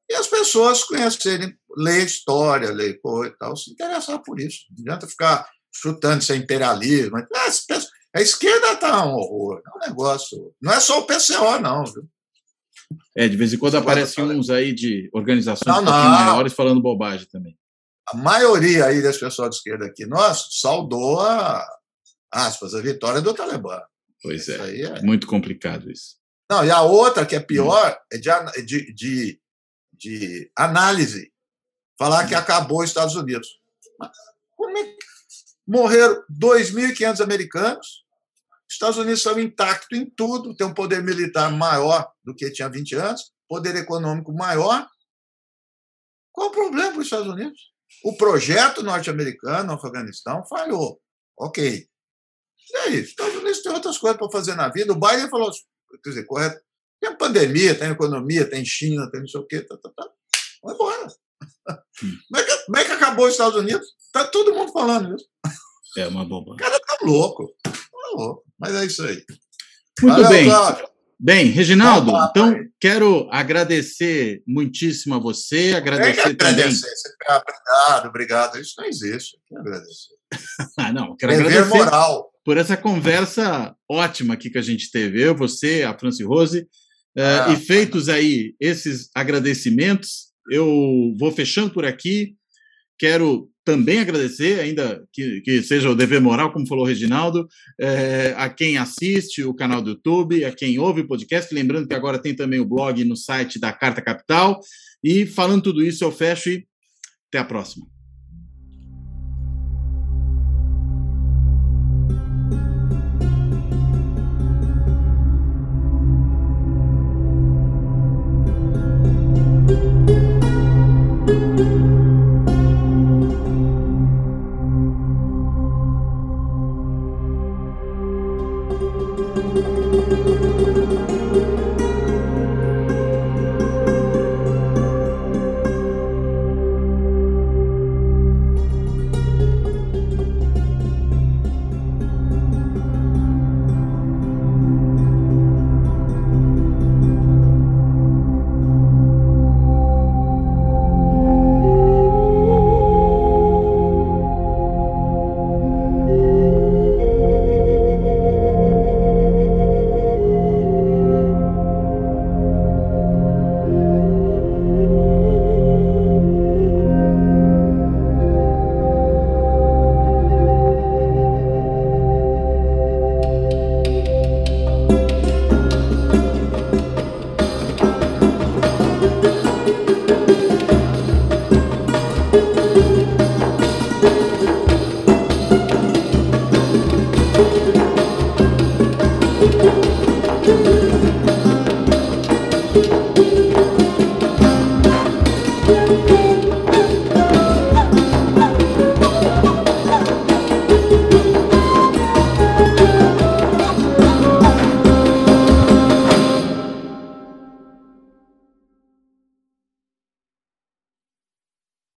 e as pessoas conhecerem, ler história, ler coisa e tal, se interessar por isso. Não adianta ficar chutando isso é imperialismo. A esquerda está um horror, é um negócio. Não é só o PCO, não, viu? De vez em quando aparecem uns aí de organizações um pouquinho maiores falando bobagem também. A maioria aí das pessoas de esquerda aqui, saudou a vitória do Talibã. Pois é, muito complicado isso. Não, e a outra, que é pior, é de análise. Falar que acabou os Estados Unidos. Como é que morreram 2.500 americanos? Os Estados Unidos são intactos em tudo, tem um poder militar maior do que tinha 20 anos, poder econômico maior. Qual o problema para os Estados Unidos? O projeto norte-americano no Afeganistão falhou. Ok. E aí? Os Estados Unidos têm outras coisas para fazer na vida. O Biden falou, quer dizer, correto, tem pandemia, tem economia, tem China, tem não sei o quê. Vai embora. Como é que acabou os Estados Unidos? Está todo mundo falando isso. É uma bomba. O cara está louco. Mas é isso aí. Muito bem. Bem, Reginaldo, então quero agradecer muitíssimo a você, agradecer também. Obrigado. Isso não existe. Quero agradecer. Não, quero agradecer moral. Por essa conversa ótima aqui que a gente teve, eu, você, a Franci Rose, e feitos aí esses agradecimentos, eu vou fechando por aqui. Quero também agradecer, ainda que seja o dever moral, como falou o Reginaldo, a quem assiste o canal do YouTube, a quem ouve o podcast, lembrando que agora tem também o blog no site da Carta Capital. E falando tudo isso, eu fecho e até a próxima.